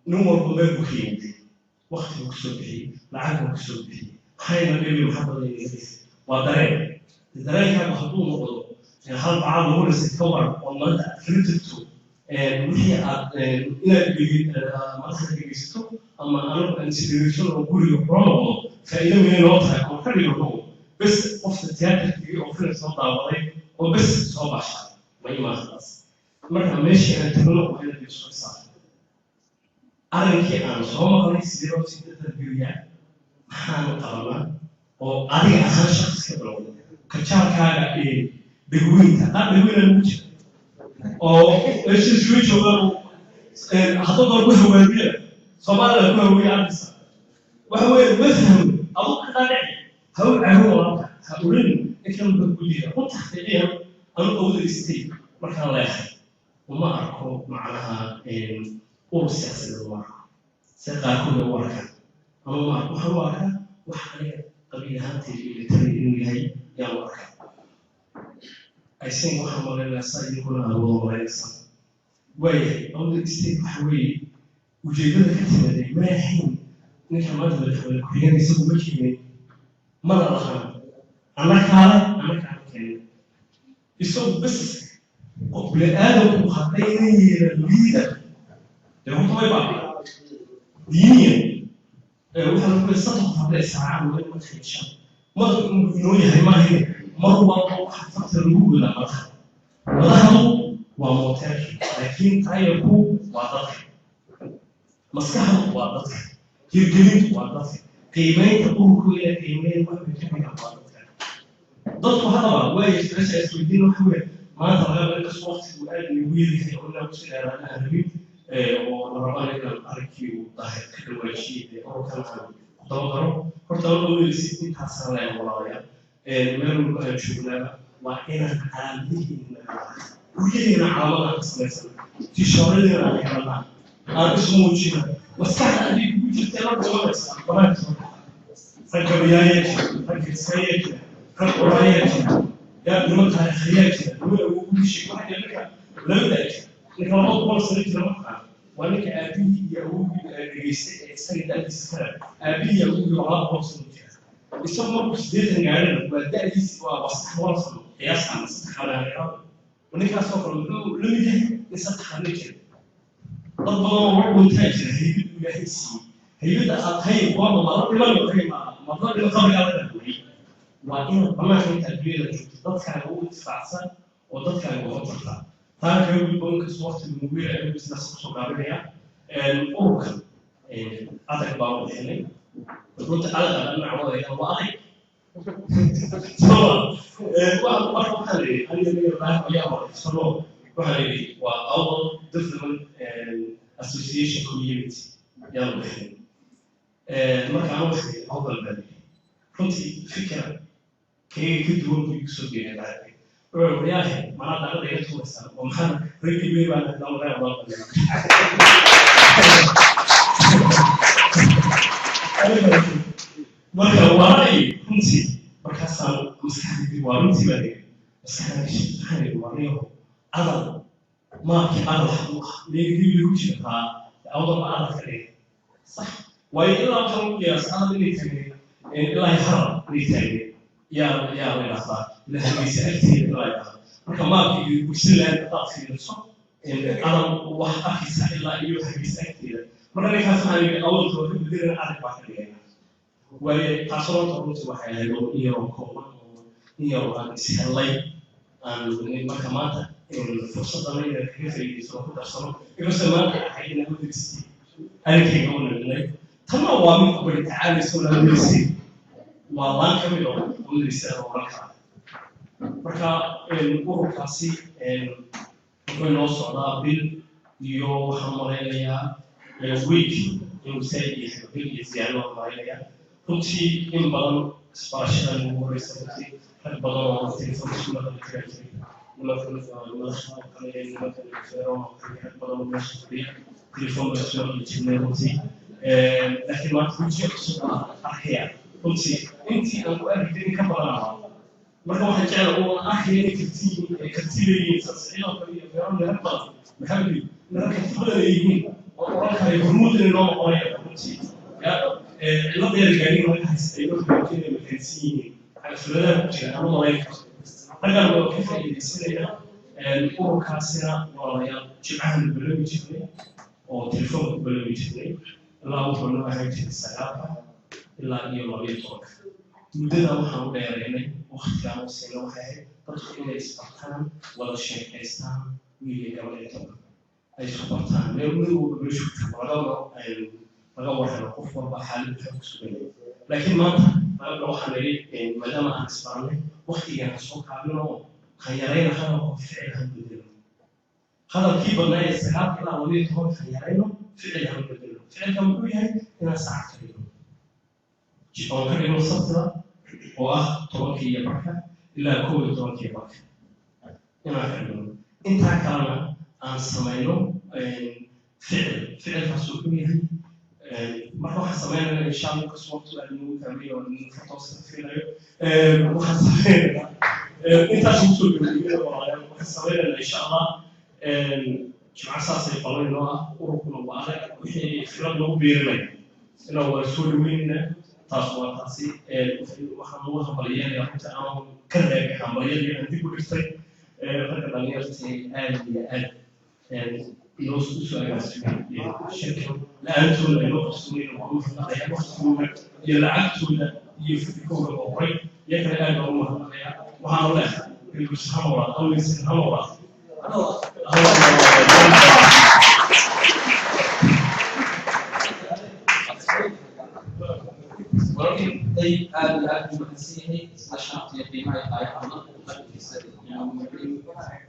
nin walba meel buu ka yimid waqti buu kusoo bixiyey lacag buu kusoo bixiyey maxayna dhebi maxaa badan inagaysa waa dareenkaagu hadduu noqdo hal bacaad lagu dhisay ka waran oo maanta aad kala jirto wixii aad inaad marka dhegeysato ama anigu aan isdhegeysano oo guriga kula noqdo faa'iido weyn loo tahay oo ka dhigo bes qofka tiyaatarkii oo filim soo daawaday oo bes soo baxshay ma imaantaas marka meeshii aan tagno waa inaad isu xisaabto arrinkii aan soo maqlay sidee loo sii dardargeliyaa maxaan qabanaa oo adiga ahaan shaqsi ka bilowda kajaalkaaga degweynta degweyna lagu jira oo meesha isugu joogaan hadduu doon ku hawaabiya soomaalida ku hawaabiya ardisa waxa weeye ma fahmo aduu ka dhaadhici hawl caho walaalka ha oran inkan ba ku jira ku taxqiiqiyan anu awda istay markaan leeyahay uma arko macnaha urur siyaasadeed uma arko si qaarkood u arkaan ama ma arko waxaan u arkaa wax aniga qabiil ahaantayda iyo tani inuu yahay yaan u arkaa aysan waxaan malaynayaa idinkuna aad wada malaynaysaa waayahay awda istay waxa weeye ujeedada ka timaday ma ahayn ninka maanta madaxweyne ku-xigeenka isagu ma keenay mana lahaan annakaale annakaan keenay isagu bas qof bini-aadamku hadday inan yeelan liidar dee horta way baabiya diiniyan waxaa lagu leeyahay saddex qof hadday saacaan waa in marka yeeshaan madaxu inoo yahay maahayn mar walba waxa farta lagu godaa madaxdu waa mooteerki laakiin taayarku waa dadka maskaxdu waa dadka hirgelintu waa dadka qiimeynta ururku ila qiimeyn waxa ka mid ah waa dadka dadku hadaba way isreesha isweydiin waxa weeye maanta laga yaabo in waqtigu aad ugu yaryahay oo inaan kusii dheeraana aan rabin oo la rabaa inaan arrinkii uu daahir ka dhawaajiyey ururkan aan ku dabagalo horta aan dhoweysid intaasaan leeyahay walaalayaal meel walba aan joognaaba waa inaan calaamadihiina guryadeena calaamada ka samaysan tishooradeena aan yeelanaa aan isu muujina maskaxda haddii kugu jirta la dawamaysa banaanka ragga bayaayaa jira ragga iskayaa jira rag qoraayaa jira yaa niman taariikhiyaa jira niman awogu sheeg waxa ninka lamadaa jira ninka 200 sano jira markaa waa ninka aabihii iyo awogii dhegeystay ee isaga da'diisa kale aabihii iyo awogii 200 sano jira isagu markuu 80 gaarina waa da'diisi waa wasax wal sano qiyaastan saddex xalaaleeyo ninkaasoo kale wuxuu la mid yahay in saddex xalaale jira dad badan oo wax guntaa jira haybad ilaahay siiyey haybadda aad hayb waa mala dhiman waxay madla dhiman qabrigaa la dhahwey waa inaad banaanka inta adduunyada joogto dadkaaga u intifaacsan oo dadkaaga uga tartaa taa kaga gudbo inkastoo waqtiga mugiir ay business kusoo gaabinaya ururkan adag baa u bixinay runta adag aan nacwadaya waa adag waxaan leeyahay aniga ayaa sano waxaan leeyahay waa our different association community yaa la bixinay marka aan waxay awdal baa runtii fikra كي كدوم يكسب يعني وياهي ما نقدر نقول مثلا ومحن رجلي بيبان نقدر غير ضغط مرة وراي كنتي بكسر مسحتي وارنتي بدي بس أنا شيء حالي ورايه أضل ما في أضل ليه يقولش ها أضل ما أضل كليه صح وإلا كانوا يسألوا اللي تاني إلا يحرم اللي تاني يا ويلها لها بيسألتي رايها كما في وسيلة تطفي نفسه أنا واحد أخي سأل الله يروح بيسألتي مرة اللي كان سألني أول توفيق بدينا أعرف واحد يعني وتصورت الروس وحياه لو يوم أن سهلي أن المحكمات الفرصة ضمنية كيف يسوون تصور بس ما حينا هو دستي أنا كي أقول لك تما وامن قبل تعالي سولا مدرسين والله كم يوم مدرسين وركع مركا الأوروكاسي وين وصل بال يو حمرينيا ويك يمسي يحبي يزيانو حمرينيا كنتي إن بدن سباشل الموريساتي هل بدن تلفون شو ما تكلم ولا تلفون بس لكن ما تكونش أحيانا قلتي أنت أنا أريد كبرنا مرة واحد جعل هو أحيانا كتير تصحيح في ربنا محمد لكن كتير يجين وراك يهرمون النوم قريب قلتي يا الأرض يرجعين ولا هيستيقظ بكتير مكانسين على سلالة أنا ما رايك أنا كيف يصير الأوروكاسيا ورايا جمعها البلوي جبني أو تلفون البلوي جبني لا أقول له هاي السلامة إلا يوم يطلق مدة وحنا بيريني واختيار سنة وهاي تدخل إسبرتان ولا شيء إسلام ويجي قبل يطلق أي إسبرتان لو بيشوف ولا واحد الخوف وبحال بحكس بيني لكن ما لو حنري ما دام أنا إسبرتان وقتي أنا سوق عامله خيارين هذا فعل هم بدله هذا كيف بناء السلام كلا وليه هون خيارينه فعل هم بدله فعل هم بيجي هنا ساعة كريم جيبوا كريم الصفرة وأخ توكي يبركة إلا كل توكي يبركة هنا فعلهم أنت كلامنا عن سماينه فعل فسوقيه مرة واحد سماينا إن شاء الله كسوة لأنه تعمله وأنه فتوصل فيه واحد سماينا أنت شو تسوي واحد سماينا إن شاء الله جمع أساسي قالوا إنه أوروبا وعلى وحي فرد لو بيرلي إنه رسول منا تاسوا تاسي وحنا خبريان يا أخوة أنا كذا خبريان عندي كل شيء فكر لي أرتي آل نوصل سؤال شركة لا أنتم لا يقصون المعروف لا يقصون يلعبون يفكرون الأمور يكره الأمور وهذا لا يقصون الله أو يسمع الله ولكن أي المهندسين نشاط يقيمة يقايمة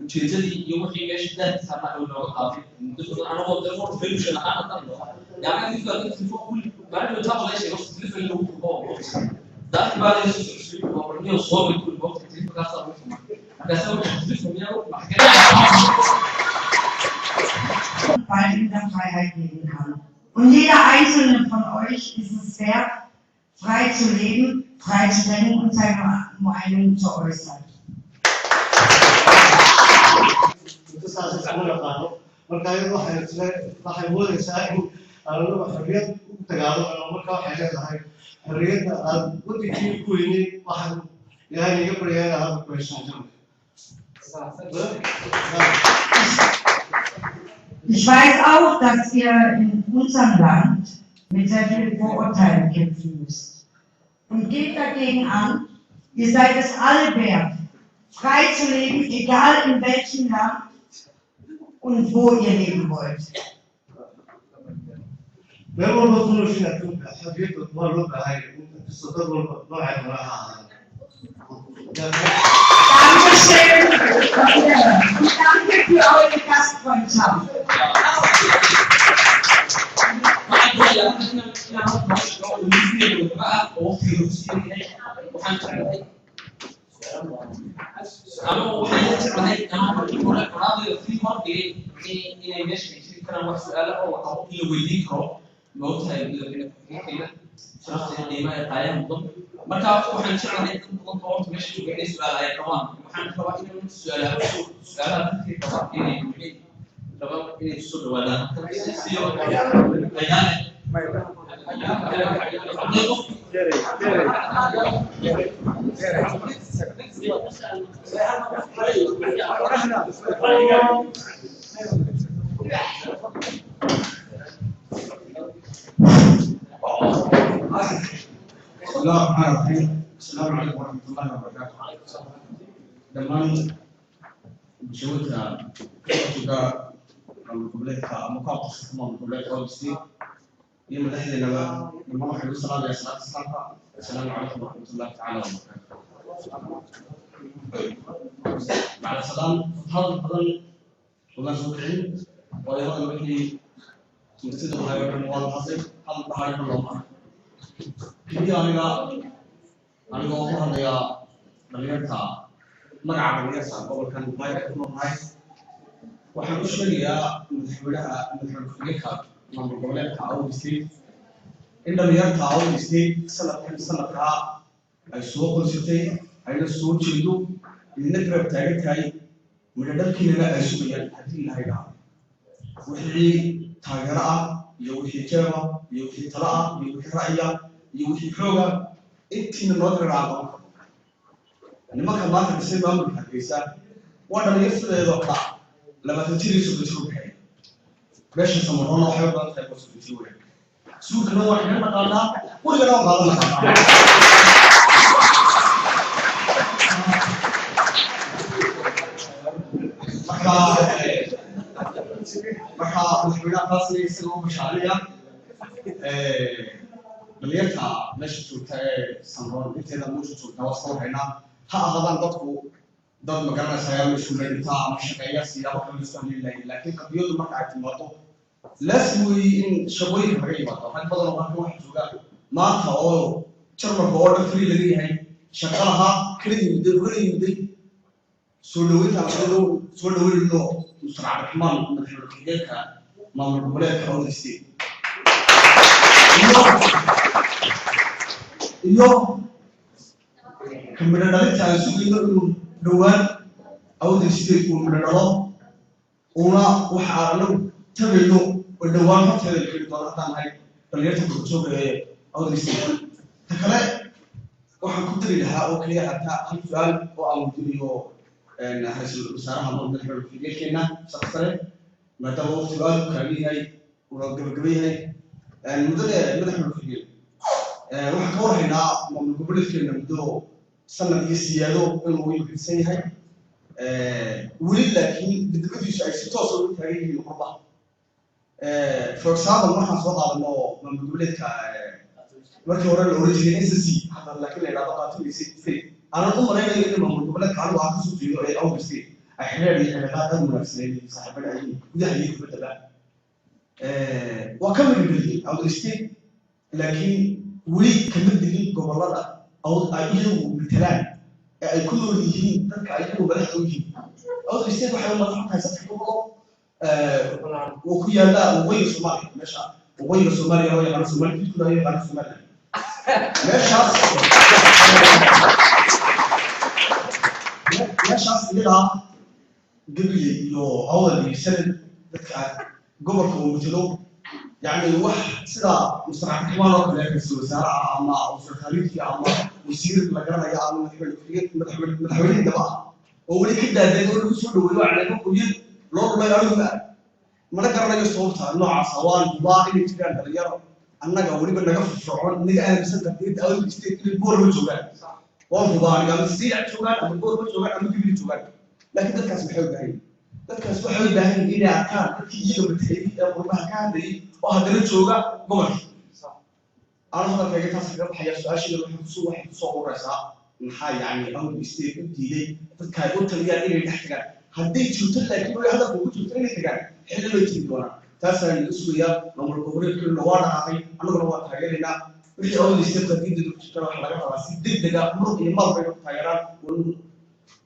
ujeedadii iyo wixii meesha daadkiisa ma looga qaatay dadku anagoo telefoon solution aan qadno yani dadka telefoon baa taabo leeshay waqti telefoon lagu kubo daad baa la soo soo oo barniyo soo mid ku waqti telefoon ka soo marka soo telefoon yaa bald in der Freiheit leben kann. Und jeder einzelne von euch ist es wert, frei zu leben, frei zu denken und seine Meinung zu äußern. waxay moodaysaa in aanaba xorriyad u dagaalamo marka waxay leedahay xorriyadda aad wadankii ku weynay waxaan ilaahay iga baryaana aad ku heshaan Ich weiß auch, dass ihr in unserem Land mit sehr vielen Vorurteilen kämpfen müsst. Und geht dagegen an, ihr seid es alle wert, frei zu leben, egal in welchem Land und wo ihr leben wollt. Dankeschön und danke für eure Gastfreundschaft. أنا وحيد علي أنا بقول لك راضي في مرة إيه ماشي كنا واحد سؤال أو اللي ويديكه موتها اللي كده شفت القيمة القيام ضمن مركب وحنا نشرح عليه ضمن طوارئ ماشي وقاعد سؤال عليه كمان وحنا طبعا إنه سؤالات كثير طبعا إيه طبعا إيه السؤال ولا سيو أيام السلام عليكم ورحمة الله وبركاته. دمان بشوتها كتبت القبلة مقاطع من قبلة أوستي يوم الأحد لما نروح نوصل على صلاة الصلاة. السلام عليكم ورحمة الله تعالى وبركاته. بعد السلام هذا الفضل والله سبحانه ويرى به مسجد الله يرحمه والحصيب هذا الطهارة الله. كذي أنا أقول يا دليلتها مرعى دليلتها قبل كان بايع كل هاي وحنوش ليا مدحولها مدحولها من دليلتها أو بسيط إن دليلتها أو بسيط سنة السوق الستي أين السوق شدوا النكرة بتاعتها من ذلك لا أسويا هذه هاي وحي تاجرة يوحي جوا يوحي طلاء يوحي رأيا يوحي حوجة أنت من نظر العالم يعني ما كان ما تبصير ما من هالكيسة وأنا يفصل يضحى لما تجري سوق شو بحي باش يسمونه حيوان تبغى سوق شو سوق نوع إحنا ما قالنا ولا نوع قالنا marka madaxweynaha taasna isagoo mashaariica dhalinyarta meesha joogta ee sanroon inteeda meesha joogta waa soo haynaa ha ahaadaan dadku dad magaranaysa meeshu dhintaa ama shaqeeya siyaabo kale isku halin lahayn laakiin qadiyadu marka ay timaado laazim wey in shaqooyinka laga yimaado rag badan oo halkan waxa jooga maanta oo jarmalka oo dhan free laga yahay shaqalaha kala yimiday soo dhaweynta soo dhaweynno مصطفى عبد الرحمن مدحول الحقيقة مامور الولاية كأول ستيت. اليوم كم من الناس تعيشون يقولون دوان أول ستيت ومن الرام ونا وحارلو تبينو والدوان ما تهدي في الدوام هاي بليرت الدكتور أول ستيت. تكلم وحكمت لها أوكي حتى السؤال وأموديو إن حسب صراحة ما بنحب في جيشنا شخصيا ما تبغى سؤال كبير ورقم كبير المدة بنحب في جيل وحكوا هنا من قبل كنا مدة سنة يسيادو الموضوع في السنة هاي ولكن بدك شيء توصل تاريخ المربع فرصة ما حصل على من قبل ك مركب ورا الأوريجين إساسي هذا لكن لا بقى في سي أنا أقول مرة يجي من قبل كانوا عاكسوا في أو بسي أحيانا يحنا هذا منافسين صاحبنا أي وده هيك بالتبع وكمل بالليل أو الستين لكن ولي كمل بالليل قبل هذا أو أيده بالكلام كله يجي ترك أيده بلاش يجي أو الستين وحيوان ما تحط هذا كله وكيا لا وغير سومالي ماشى وغير سومالي هو يعرف سومالي كله هي يعرف سومالي meeshaas iyadaa gabiga iyo awal iyo sanad dadka gobolka uu matalo yani wax sida mustaqbalka kumaan oo kale kasoo wasaara ama wasaaradii ama wasiir la garanaya ama madaxweyne daba oo wali ka daaday oo lagu soo dhaweeyo calaamad qoyid loo dhamaanayo mana garanayo sababta noocaas waan baa in jiraan dhalinyaro annaga waliba naga firfircoon niga aaminsan dadka awal istii boor ma joogaan وانفضاني قام السيع شوغان أما الدور شوغان أما الجبل شوغان لكن ذكر محاول باهين ذكر محاول باهين إلى كان يجوا بالتحديد ربما كان لي وهذا شوغان قمر أنا هذا في جهة سكر حياة سؤال شيء لو حسوا واحد صور رأسها من حي يعني أو بيستيق بديلي ذكر قلت لي يعني اللي تحتاج هديت شو تلا كل هذا فوق شو تلا تحتاج حلو لو يجيبونه تاسع الأسوية لما الكبريت كل نوار هاي أنا بروح تاجرنا wixii oo liistada diidda ku wax laga rabaa si degdeg ah markii marba taageeraan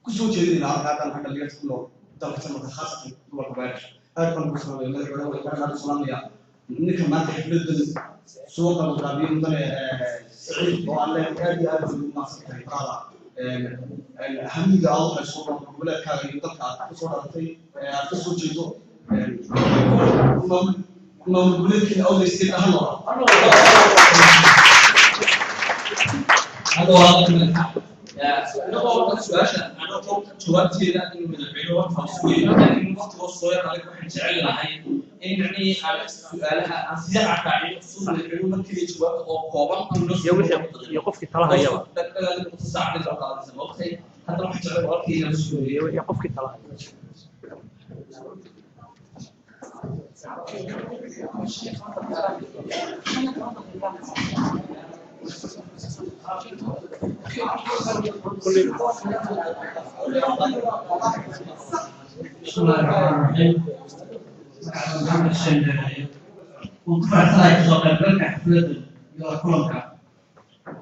ku soo jeedinayna halkaan xagga liiska ku nool dalka samada khaasatan gobolka Beerash aad baan ku soo madaxweynaha way ka Soomaaliya ninka maanta xafladda soo qabanqaabiyo mudane Saciid oo alle aad iyo aad ugu mahadsantahay qada hamiga Allah subhanahu wa ta'ala ka iyo dadka ku soo dhalatay aad ka soo jeedo ما نقولك أول شيء أهلا هذا واضح من الحق أنا أقول سؤال أنا أقول جوابتي لا إنه من العلوم فلسفية لكن وقت وصوير عليك واحد جعل هاي إن يعني على سؤالها أصيغ تعليق خصوصا العلوم ممكن جواب أو قوام يقف كتلاها يلا متصاعد الأوقات زي ما قلت حتى واحد جعل وقت يقف كتلاها بسم الله الرحمن الرحيم. محمد الشندري وكفرت لك سوق البلد حفلة يوكلونك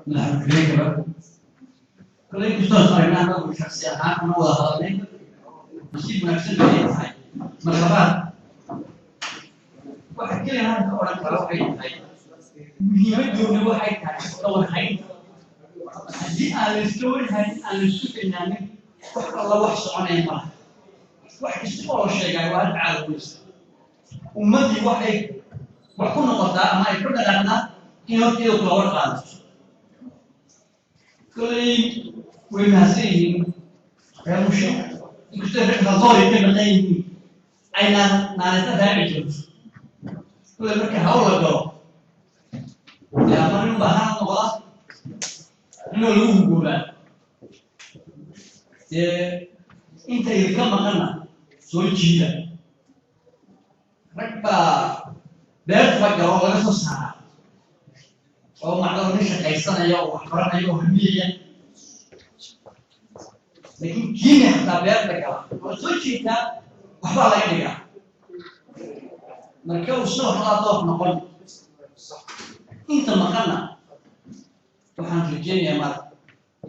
نحن كليك كليك استاذ أنا أقول شخصيا أنا وهذا نسيب نفس البيت هاي مرحبا واحد كل هذا أوراق تروحي هاي يمدون واحد أول هاي هذه على الستوري هذه على السوق النامي الله وحش عنين ما واحد يسمع شيء قال واحد عارف ومدي واحد وكنا قطع ما يكون لنا كيلو كلور خالص كل ويناسين يا مشي يكتب نظري كما تيجي أين نعرف ذلك كل مركز هؤلاء دو يا مريم بحنا نقول إنه لوم قولا أنت يركب مكاننا سوي جيدا ركبا بيرت فجأة ولا سوسها أو معلومة ليش كيسنا يوم وحرنا يوم همية لكن كيني حتى بيرت فجأة وسوي جيدا وحبا لا يديها مركب وشلون حلاطه نقول أنت مكاننا وحن رجينا مر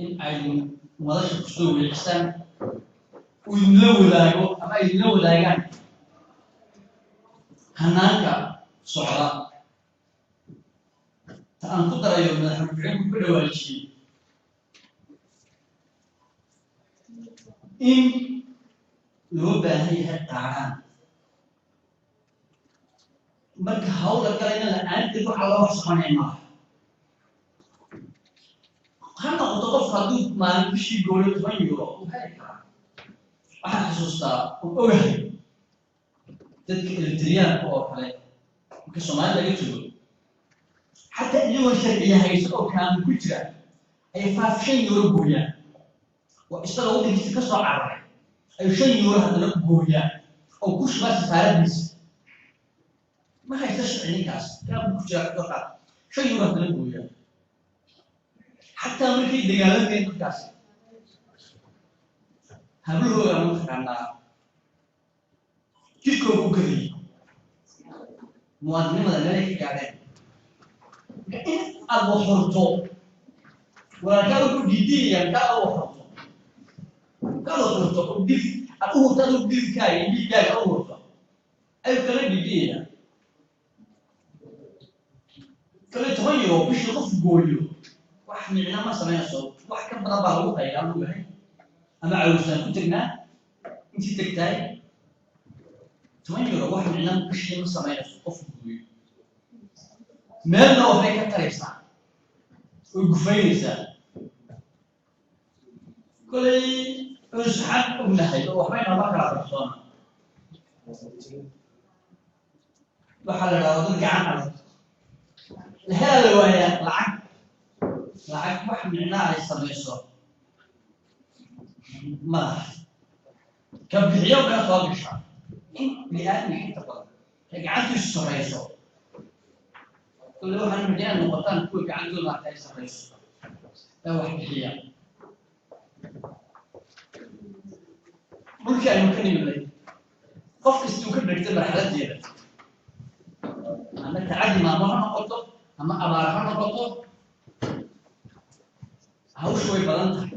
إن أي مدرسة أسلوب الإحسان وينلو ذاكو أما ينلو ذاكان هناك صعراء تأنقذ يوم نحن كل والشيء إن لو باهي التعان مرك هؤلاء كلنا الآن تروح على الله سبحانه ما هم أتوقف هذا ما نمشي يقولوا 8 يورو وهيك أحد حسوستا وأوه تذكر التريان أو حلي كسمات لا يجوا حتى اليوم الشرعية هي سؤال كان كتير أي 5 يورو بويا واشتغلوا في كسر عربي أي شيء يورو هذا بويا أو كش بس فارس ما هي تشرعني كاس كان كتير فقط شيء يورو هذا بويا حتى من في دجاجة في كاس هبلو يا مخنا كيكو بكري مؤمن مدرك يعني أبو حرطو ولا كانوا جدي يعني كانوا حرطو ديف أبو تلو ديف كاي ديف كاي أبو حرطو أي كلام جدي يعني كلام تغيروا بيش يخف جوليو واحد من ما سمعنا صوت واحد كان بنبهه خير أبو هاي أما عروسنا كنت لنا أنت تكتاي 8 يورو واحد منهم بشيء نص ما يصف بوي ما لو فيك تريسا وقفينسا كل أسحب من هاي وحين ما كان رسولنا وحال الأرض جعان هذا وهي لعك واحد مننا على السميسو ما كم بحياة وكان صار بشعر لأن حتى قال قعدت السريسو كل واحد من جانا نقطان كل قعدوا مع تاي السريسو ده واحد بحياة ممكن يقول قف استوكل بكتب الحالات دي أما تعدي مع مرة نقطه أما أبارك نقطه هاو شوي بلانت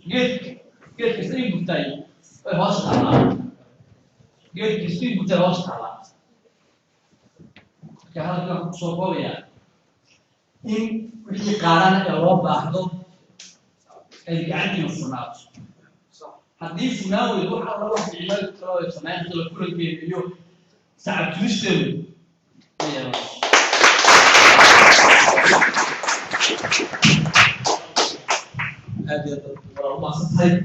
جيت كسرين بتاعي هوس على جيت كسرين بتاعي هوس على كهذا صوبيا إن في قارن أوروبا هذا اللي عندي مصنعات حديث ناوي يروح على واحد يعمل ترى سمعت كل الفيديو ساعة تشتغل هذه الرغم صحيح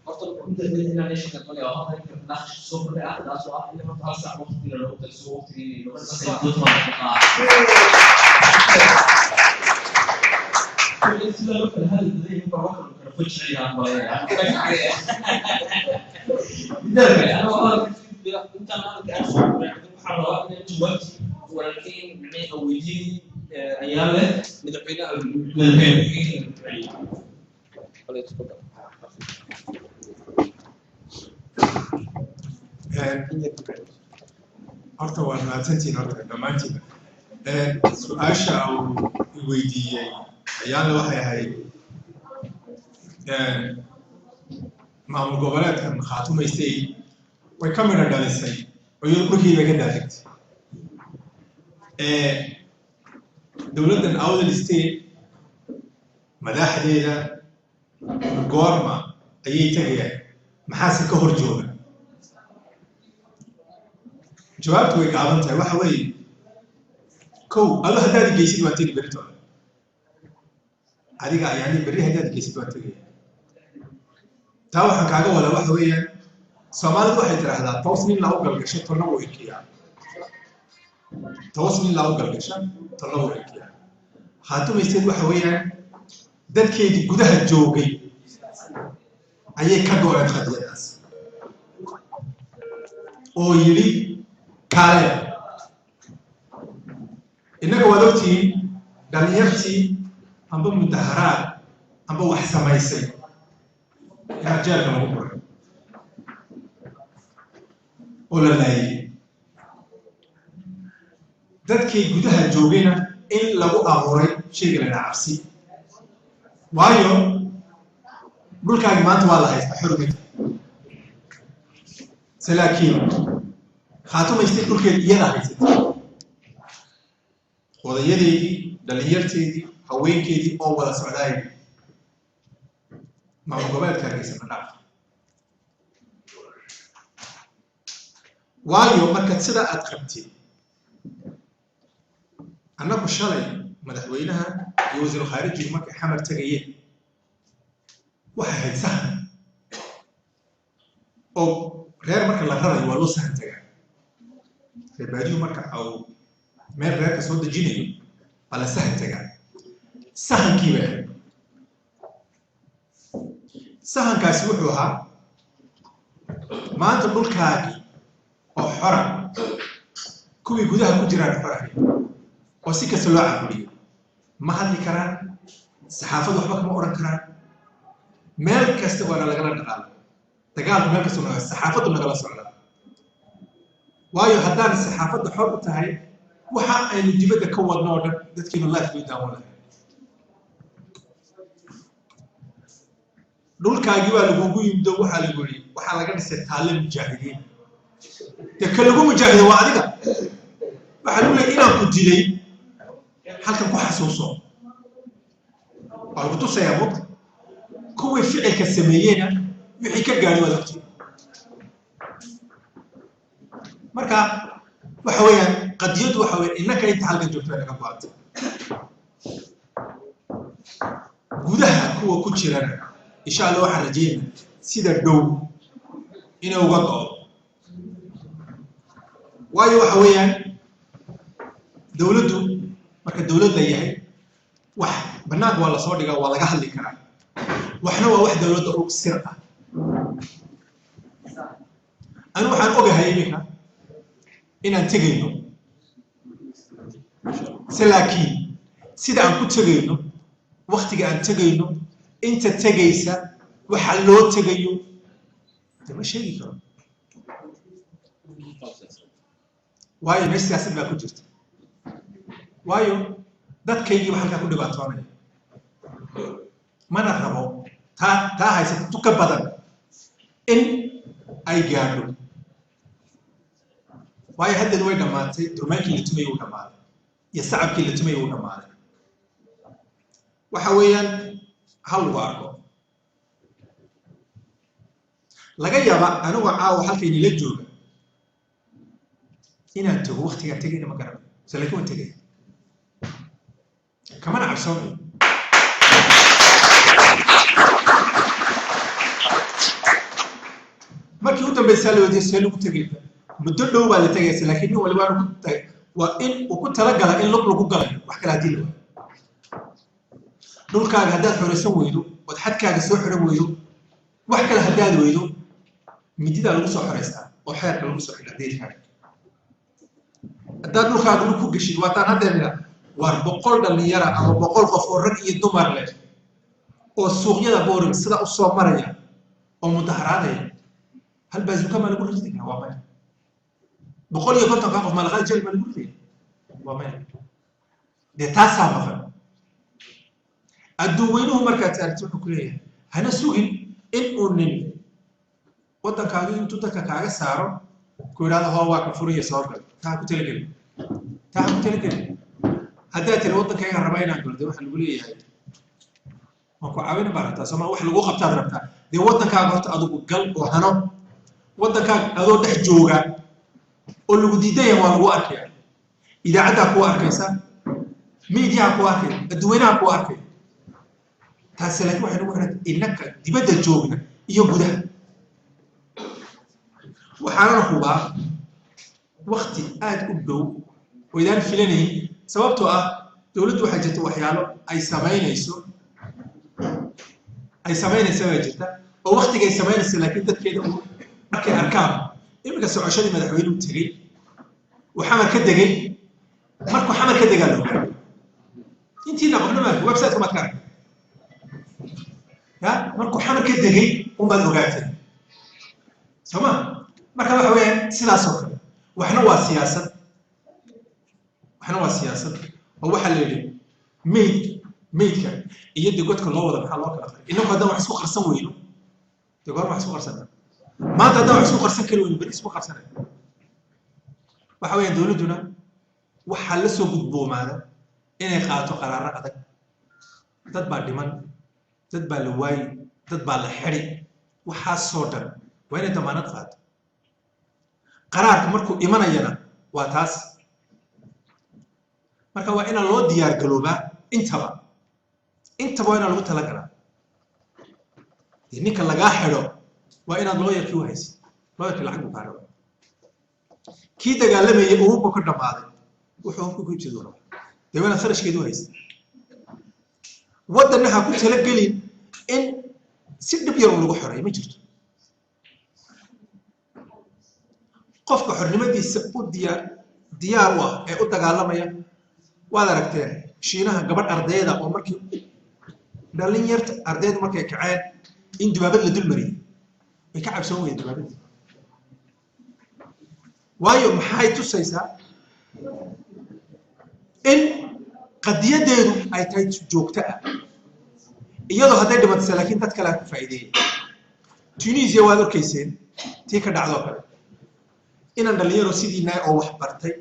أصلاً كنت أتمنى أن أشهد أن أنا أقدر ناقش الصبر بأحداث واحدة اللي ما تحصل وقت من الوقت السوق في بس كل إنسان في هذا الذي هو واحد من الفجر يعني أنا أنت ما أنت أعرف له مدحوينها مدحوين خلينا تفضل horta waa mahadsantiin horta dhammaantiin su-aasha uu weydiiyey ayaana waxay ahayd maamul goboleedkan Khaatume State way ka midho dhalisay oo iyadu dhulkiiba ka daafigtay dowladdan Awdal State madaxdeeda goorma ayay tagayaan maxaase ka hor jooga jawaabtu way gaaban tahay waxa weeye kow adu haddaad geysid waa tegi berito adiga ayaani berri haddaad geysid waa tegaya taa waxaan kaaga wada waxa weeyaan Soomaalidu waxay tiraahdaa toos nin lagu galgasho tolna wuu ekiyaa toos nin lagu galgasho tolna wuu ekiyaa Khaatume State waxa weeyaan dadkeedii gudaha joogay ayay ka gooreen qadiyadaas oo yiri kaale innaga waad ogtihiin dhalinyartii amba mudaharaad amba wax samaysay inaa jeelka lagu buray oo la laayay dadkii gudaha joogayna in lagu abuuray shayga la cabsi waayo dhulkaagi maanta waa la haystaa xurmid laakiin Khaatume State dhulkeeda iyada haysatay odayadeedii dhalinyarteedii haweenkeedii oo wada socdaay maamul goboleedka Hargeysa ma dhaaf waayo marka sida aad qabtid annagu shalay madaxweynaha iyo wasiir khaarijiga markay xamar tagayeen waxay hayd sahan oo reer marka la rarayo waa loo sahan tagaa reebaadiyu marka au meel reerka soo dejinayo waa la sahan tagaa sahankii baa sahankaasi wuxuu ahaa maanta dhulkaagii oo xora kuwii gudaha ku jiraan xorahay oo si kasta loo cabuliyo ma hadli karaan saxaafadu waxba kama odhan karaan meel kasta waana lagala dhaqaalo dagaalku meel kasta naga saxaafadu nagala socda waayo haddaan saxaafadda xor u tahay waxa aynu dibadda ka wadno oo dhan dadkiinu life bay daawan lahay dhulkaagii baa lagugu yimdo waxaa lagu yidhi waxaa laga dhisay taalle mujaahidiin dee ka lagu mujaahido waa adiga waxaa lagu leeyahay inaan ku dilay halkan ku xasuuso waa lagu tusayaa mugta kuwii ficilka sameeyeyna wixii ka gaadhay waad ogtay marka waxa weeyaan qadiyadu waxa weeye innaka inta halkan joogto naga baatay gudaha kuwa ku jirana insha Allah waxaan rajeynaa sida dhow inay uga go'o waayo waxa weeyaan dawladdu marka dawlad la yahay wax banaanka waa la soo dhigaa waa laga hadli karaa waxna waa wax dawladda u sir ah anu waxaan ogahay iminka inaan tegayno laakiin sida aan ku tegayno waqtiga aan tegayno inta tegaysa waxa loo tegayo ma sheegi karo waayo meesha siyaasad baa ku jirta waayo dadkaygii waxaa halkaa ku dhibaatoonaya mana rabo taa haysata ka badan in ay gaadho waayo haddeed way dhammaatay durmaankii la tumayay wuu dhammaaday iyo sacabkii la tumayay wuu dhammaaday waxa weeyaan hal lagu arko laga yaaba anigoo caawa halkayni la jooga inaan tago waqtigaan tegayna ma garanayo laakiin waan tegaya kamana cabsoonayo markii u dambaysaa la wadiyo see lagu tegay muddo dhow baa la tegaysa laakiin nin waliba waa in uu ku talagala in lug lagu galayo wax kale haddii la waayo dhulkaaga haddaad xoraysan weydo ood xadkaaga soo xiran weydo wax kale haddaad weydo mididaa lagu soo xoraystaa oo xeerka lagu soo xidha deedkaaga haddaad dhulkaaga dhul ku geshid waataan haddeemina war boqol dhalinyara ama boqol qof oo rag iyo dumar leh oo suuqyada boorim sida u soo maraya oo mudaharaadaya hal baazuka ma lagu ridi karaa waa maya boqol iyo konton qof ma laga jeel ma lagu ridi waa maya dee taasaa maqan adduuweynuhu markaad saarto wuxuu ku leeyahay hana sugin in uu nin waddankaaga intuu dadka kaaga saaro ku yidhahdo hoo waa ka furiya soo gal taa ku talagelin haddaad tiri waddankayga rabaa inaan galo dee waxa lagu leeyahay waan ku caawina baa rabtaa sooma wax lagu qabtaad rabtaa dee waddankaaga horta adigu gal oo hano waddankaaga adoo dhex jooga oo lagu diidaya waa lagu arkaya idaacaddaa kuu arkaysa miidiyaha kuu arkaya adduweynaha kuu arkaya taasi laakiin waxay nagu xiran innaka dibadda joogna iyo gudaha waxaana hubaa waqti aad u dhow oo idaan filanayn sababtoo ah dowladdu waxay jirta waxyaalo ay samaynayso baa jirta oo waqtigay samaynaysa laakiin dadkeeda markay arkaan iminka socoshadii madaxweynuhu tegey uu xamar ka degay markuu xamar ka degaa la ogaa intiina qofna maarka website-ka maad ka aragtay ya markuu xamar ka degay unbaad ogaatay sooma marka waxa weeyaan sidaasoo kale waxna waa siyaasad oo waxaa la yidhi maydka iyo de godka loo wada maxaa loo kala qaray inagu haddaan wax isku qarsan weyno de goorma wax isku qarsana maanta haddaan wax isku qarsan kari weyno beri isku qarsanay waxa weeyaan dowladduna waxaa la soo gudboomaada inay qaato qaraaro adag dad baa dhiman dad baa la waayi dad baa la xidi waxaasoo dhan waa inay damaanad qaato qaraarka markuu imanayana waa taas marka waa inaan loo diyaar galoobaa intaba waa inaan lagu talagalaa dee ninka lagaa xidho waa inaad looyarkii u haysid looyarkii lacag buu kaa raba kii dagaalamayay uruba ka dhammaaday wuxuu hubka ku jeedu raba dee waa inaad kharashkeedu u haysid waddanna ha ku talagelin in si dhib yar lagu xoreeyo ma jirto qofka xornimadiisa u diyaar u ah ee u dagaalamaya waad aragteen shiinaha gabadh ardayda oo markii dhalinyarta ardaydu markay kaceen in dubaabad la dul mariyay way ka cabsoon weyeen dubaabadii waayo maxay tusaysaa in qadiyadeedu ay tahay joogto ah iyadoo hadday dhimatay laakiin dad kale ku faa'iideeyay tunisia waad arkayseen tii ka dhacdoo kale inaan dhalinyaro sidiina oo wax bartay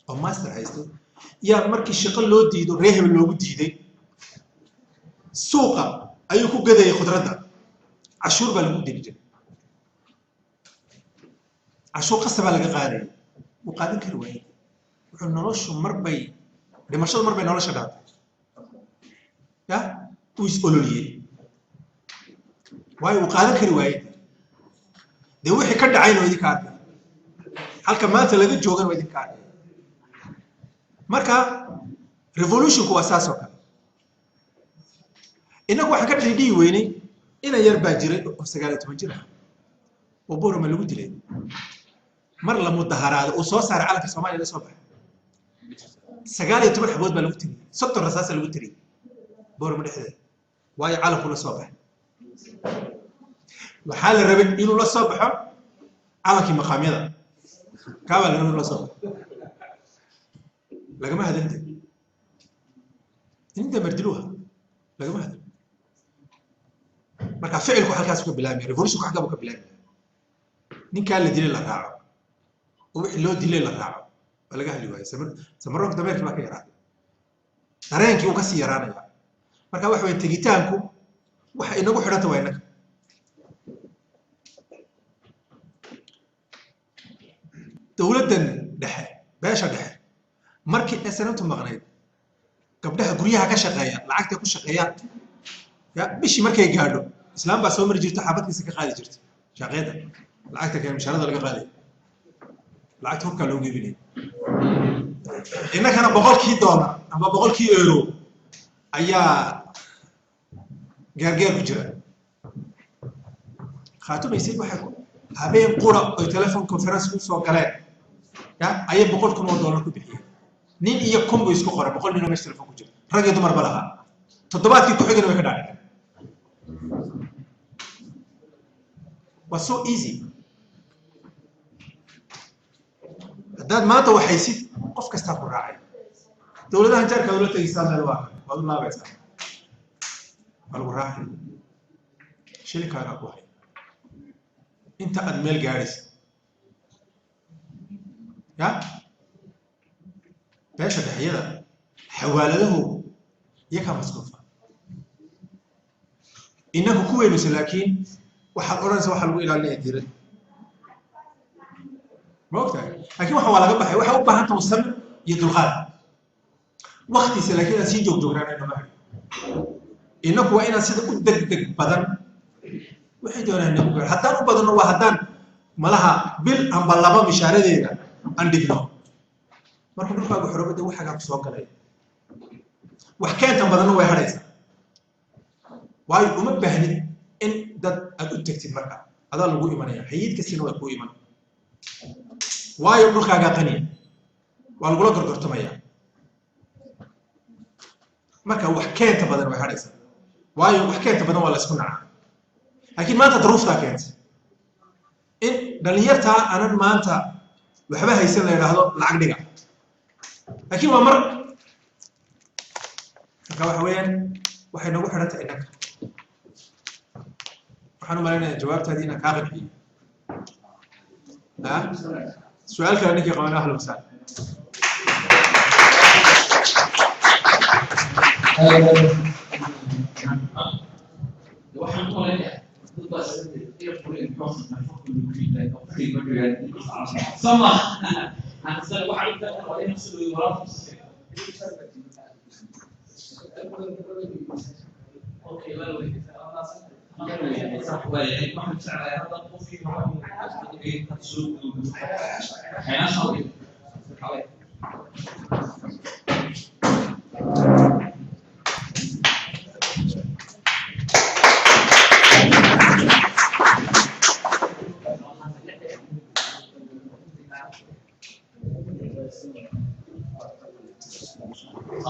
oo master haysto yaa markii shaqo loo diido reer hebel loogu diiday suuqa ayuu ku gadayay khudradda cashuur baa lagu diri jiray cashuur qasabaa laga qaadaya wuu qaadan kari waayey wuxuu noloshu marbay dhimashadu marbay nolosha dhaatay ya wuu is ololiyey waayo wuu qaadan kari waayey dee wixii ka dhacayna waa idinka arkay halka maanta laga joogan waa idinka arkay marka revolutionku waa saas oo kale innagu waxaan ka dhihi weynay ina yar baa jiray oo 19 jir ah oo boorama lagu dilay mar la mudaharaado oo soo saaray calanka Soomaaliya la soo baxay 19 xabood baa lagu tiri 60 rasaas lagu tiri boorama dhexdeeda waayo calanku la soo baxay waxaa la rabay inuu la soo baxo calankii maqaamyada kaaba la rabay la soo baxo lagama hadante inta mardiluha lagama hadante marka ficilku halkaas ku bilaabay revolutionku xagga ka bilaabay ninka la dilay la raaco oo wixii loo dilay la raaco waa laga hadli waayay samaroonka dameerkii baa ka yaraaday dareenkii uu ka sii yaraanaya marka wax weyn tegitaanku waxa inagu xidhanta waa inaga dowladdan dhexe beesha dhexe markii SNMtu maqnayd gabdhaha guryaha ka shaqeeya lacagta ku shaqeeya ya bishii markay gaadho islaam baa soo mari jirta xabadkiisa ka qaadi jirta shaqeeda lacagta kale mushaarada laga qaaday lacagta hubka loo geebinay innagana $100 ama €100 ayaa gaargaar ku jira khaatumaysay waxa habeen qura oo telephone conference ku soo galeen ya ayay $100,000 ku bixiyeen nin iyo kun buu isku qoray 100 nin oo meesha telefoon ku jira rag iyo dumar ba lahaa toddobaadkii ku xigana way ka dhaceen was so easy haddaad maanta waxaysid qof kastaa ku raacay dowladahan jaarka dowla tegaysaa meel waa waad u laabaysaa waa lagu raacay shilkaaga ku hay inta aad meel gaadhaysa ya beesha dhexyada xawaaladahu iyakaa masruufa inagu ku weynayso laakiin waxaad odhanaysa waxa lagu ilaalinaya diirada ma ogtahay laakiin waxa waa laga baxay waxay u baahan tahay samir iyo dulqaad waqtiisa laakiin aan sii joogjoognaanayno ma inagu waa inaan sida u degdeg badan waxay doonaan nagu gaar haddaan u badanno waa haddaan malaha bil amba laba mishaaradeeda aan dhigno marka dhulkaagu xorobada waxaagaa ku soo galay wax keentan badanna way hadhaysaa waayo uma baahnid in dad aad u tegtid marka adaa lagu imanaya hayid kastina way kuu iman waayo dhulkaagaa qaniya waa lagula gorgortamaya marka wax keenta badan way hadhaysaa waayo wax keenta badan waa la isku nacaa laakiin maanta duruuftaa keenta in dhalinyartaa aanan maanta waxba haysan la yidhaahdo lacag dhiga laakiin waa mar marka waxa weeyaan waxay nagu xidhan tahay innaka waxaan u malaynayaa jawaabtaadii inaan kaa qanciyo su-aal kale ninkii qaban ahlan wasahlan waxaan u malaynayaa dadbaas iyo furin xoosta faqul kujiray oo qiimo gaar sama ansa waxa inta oo in soo waraaf okay la wada صح ويعني ما حد على هذا الطفل هو من تسوق حياه صعبه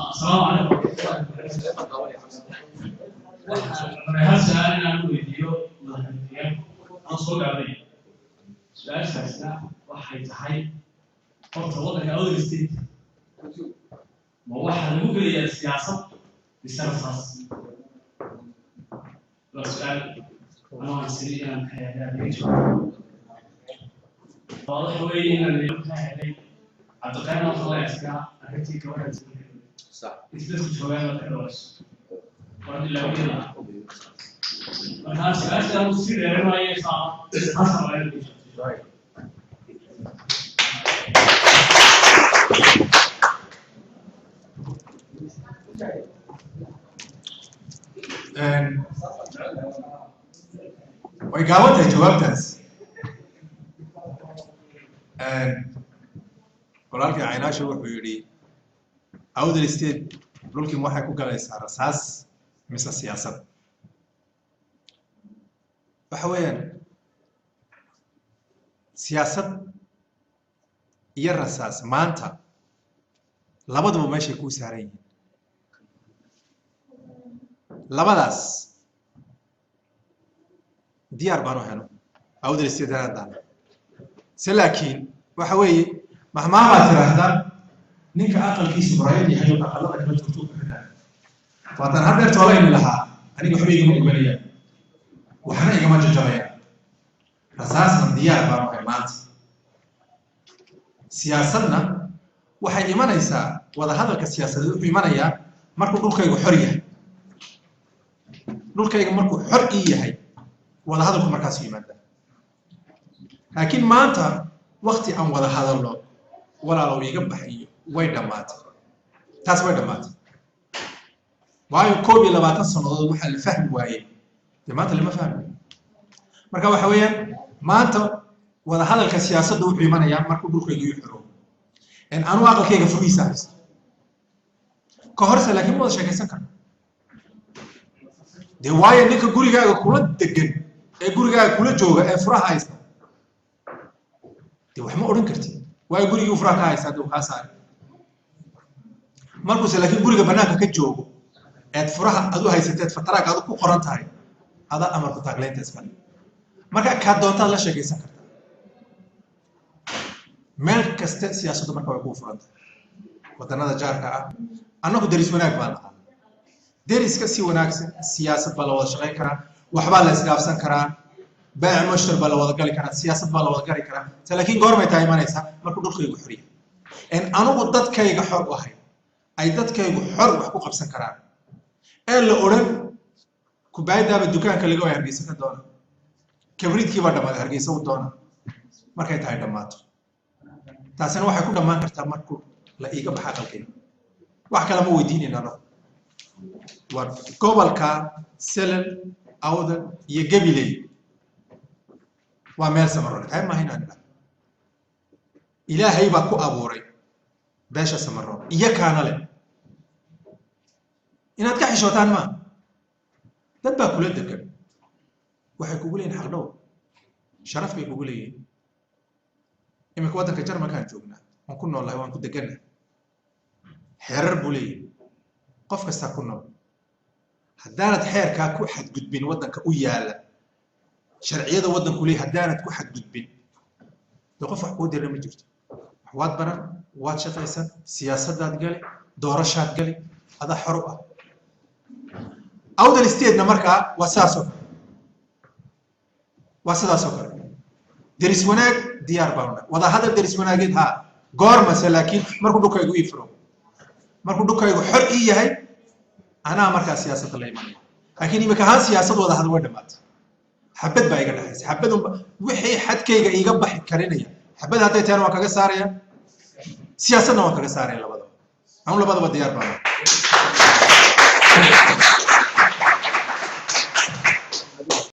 السلام عليكم هسه انا اقول فيديو aan soo gaabay su'aashaasna waxay tahay horta waddanka Awdal State ma waxa lagu geliyaa siyaasad mise rasaas waa su'aal anoo sii inaan ka helayo waxa weeye inaan ka helay cabdiqaadir Khalaska arrintii ka wareegsan صح isbedel joogaan ka dhawaas waa ilaa wada markaas su'aasha uu sii dheeranayay xasan ay way gaaban tahay jawaabtaas walaalkii caynaasha wuxuu yidhi Awdal State dhulkii waxay ku galaysaa rasaas mise siyaasad waxa weeyaan siyaasad iyo rasaas maanta labaduba meeshay ku saaran yihiin labadaas diyaar baan u helo Awdal State hadaan laakiin waxa weeye mahmaa baa tiraahdaa ninka aqalkiisa barayad yahay oo aqalada kala joogto ku xidhan faadan hadda toolayn lahaa aniga waxba igama gubanaya waxna igama jajabaya rasaasna diyaar baan u hay maanta siyaasadna waxay imanaysaa wada hadalka siyaasadeed wuxuu imanayaa markuu dhulkaygu xor yahay dhulkayga markuu xor ii yahay wada hadalku markaas yimaada laakiin maanta waqti aan wada hadalno walaalow iga baxayo way dhamaatay taas way dhamaatay waayo 22 sanadood waxa la fahmi waayay maanta lama fahmo marka waxa weeyaan maanta wada hadalka siyaasadda wuxuu imanayaa markuu dhulkayga uu xiro in aanu aqalkayga furiisa haysto ka horse laakiin wada sheekaysan karno de waayo ninka gurigaaga kula degan ee gurigaaga kula jooga ee furaha haysta de wax ma oran kartid waayo gurigii furaha ka haysta duu ka saaray markuuse laakiin guriga bannaanka ka joogo eed furaha adu haysateed fataraag adu ku qoran tahay adaa amarku taagleynta iskale marka kaa doontaad la sheekaysan kartaa meel kaste siyaasaddu marka way kuu furan tahay wadannada jaarka ah annagu deris wanaag baan lahaa deriska si wanaagsan siyaasad baa la wada shaqayn karaa waxbaa la isdhaafsan karaa baac mushtar baa la wada gali karaa siyaasad baa la wada gali karaa laakiin goormay tahay imanaysaa markuu dhulkaygu xoriya in anugu dadkayga xor u ahay ay dadkaygu xor wax ku qabsan karaan ee la odhan kubaayadaaba dukaanka laga waaya hargeysa ka doona kabriidkiibaa dhammaaday hargeysa u doona markay tahay dhammaato taasina waxay ku dhammaan kartaa markuu la iiga baxa qalkayga wax kale ma weydiinayna anagu waa gobolka Selen Awdal iyo Gabiley waa meel samaroon ay ma hinaan ilaahay baa ku abuuray beesha samaroon iyo kaana leh inaad ka xishootaan ma dad baa kula degan waxay kugu leeyihiin xaq dhow sharaf bay kugu leeyihiin imika waddanka Jarmalkaan joognaa waan ku noolahay waan ku degannahay xeerar buu leeyahay qof kasta ku nool haddaanad xeerkaa ku xadgudbin waddanka u yaala sharciyada waddanku leeyahay haddaanad ku xadgudbin dee qof wax kuu dirna ma jirto waad baran waad shaqaysan siyaasaddaad gali doorashaad gali adaa xor u ah Awdal State-na markaa waa saasoo kale waa sidaasoo kale deris wanaag diyaar baan wada hadal deris wanaageed haa goormase laakiin markuu dhulkaygu ii furo markuu dhulkaygu xor ii yahay anaa markaa siyaasadda la imanaya laakiin imika ahaan siyaasad wada hadal way dhammaatay xabad baa iga dhexaysa xabad wixii xadkayga iiga baxi karinaya xabad hadday tahayna waan kaga saaraya siyaasadna waan kaga saaraya labadaba anu labadaba diyaar baan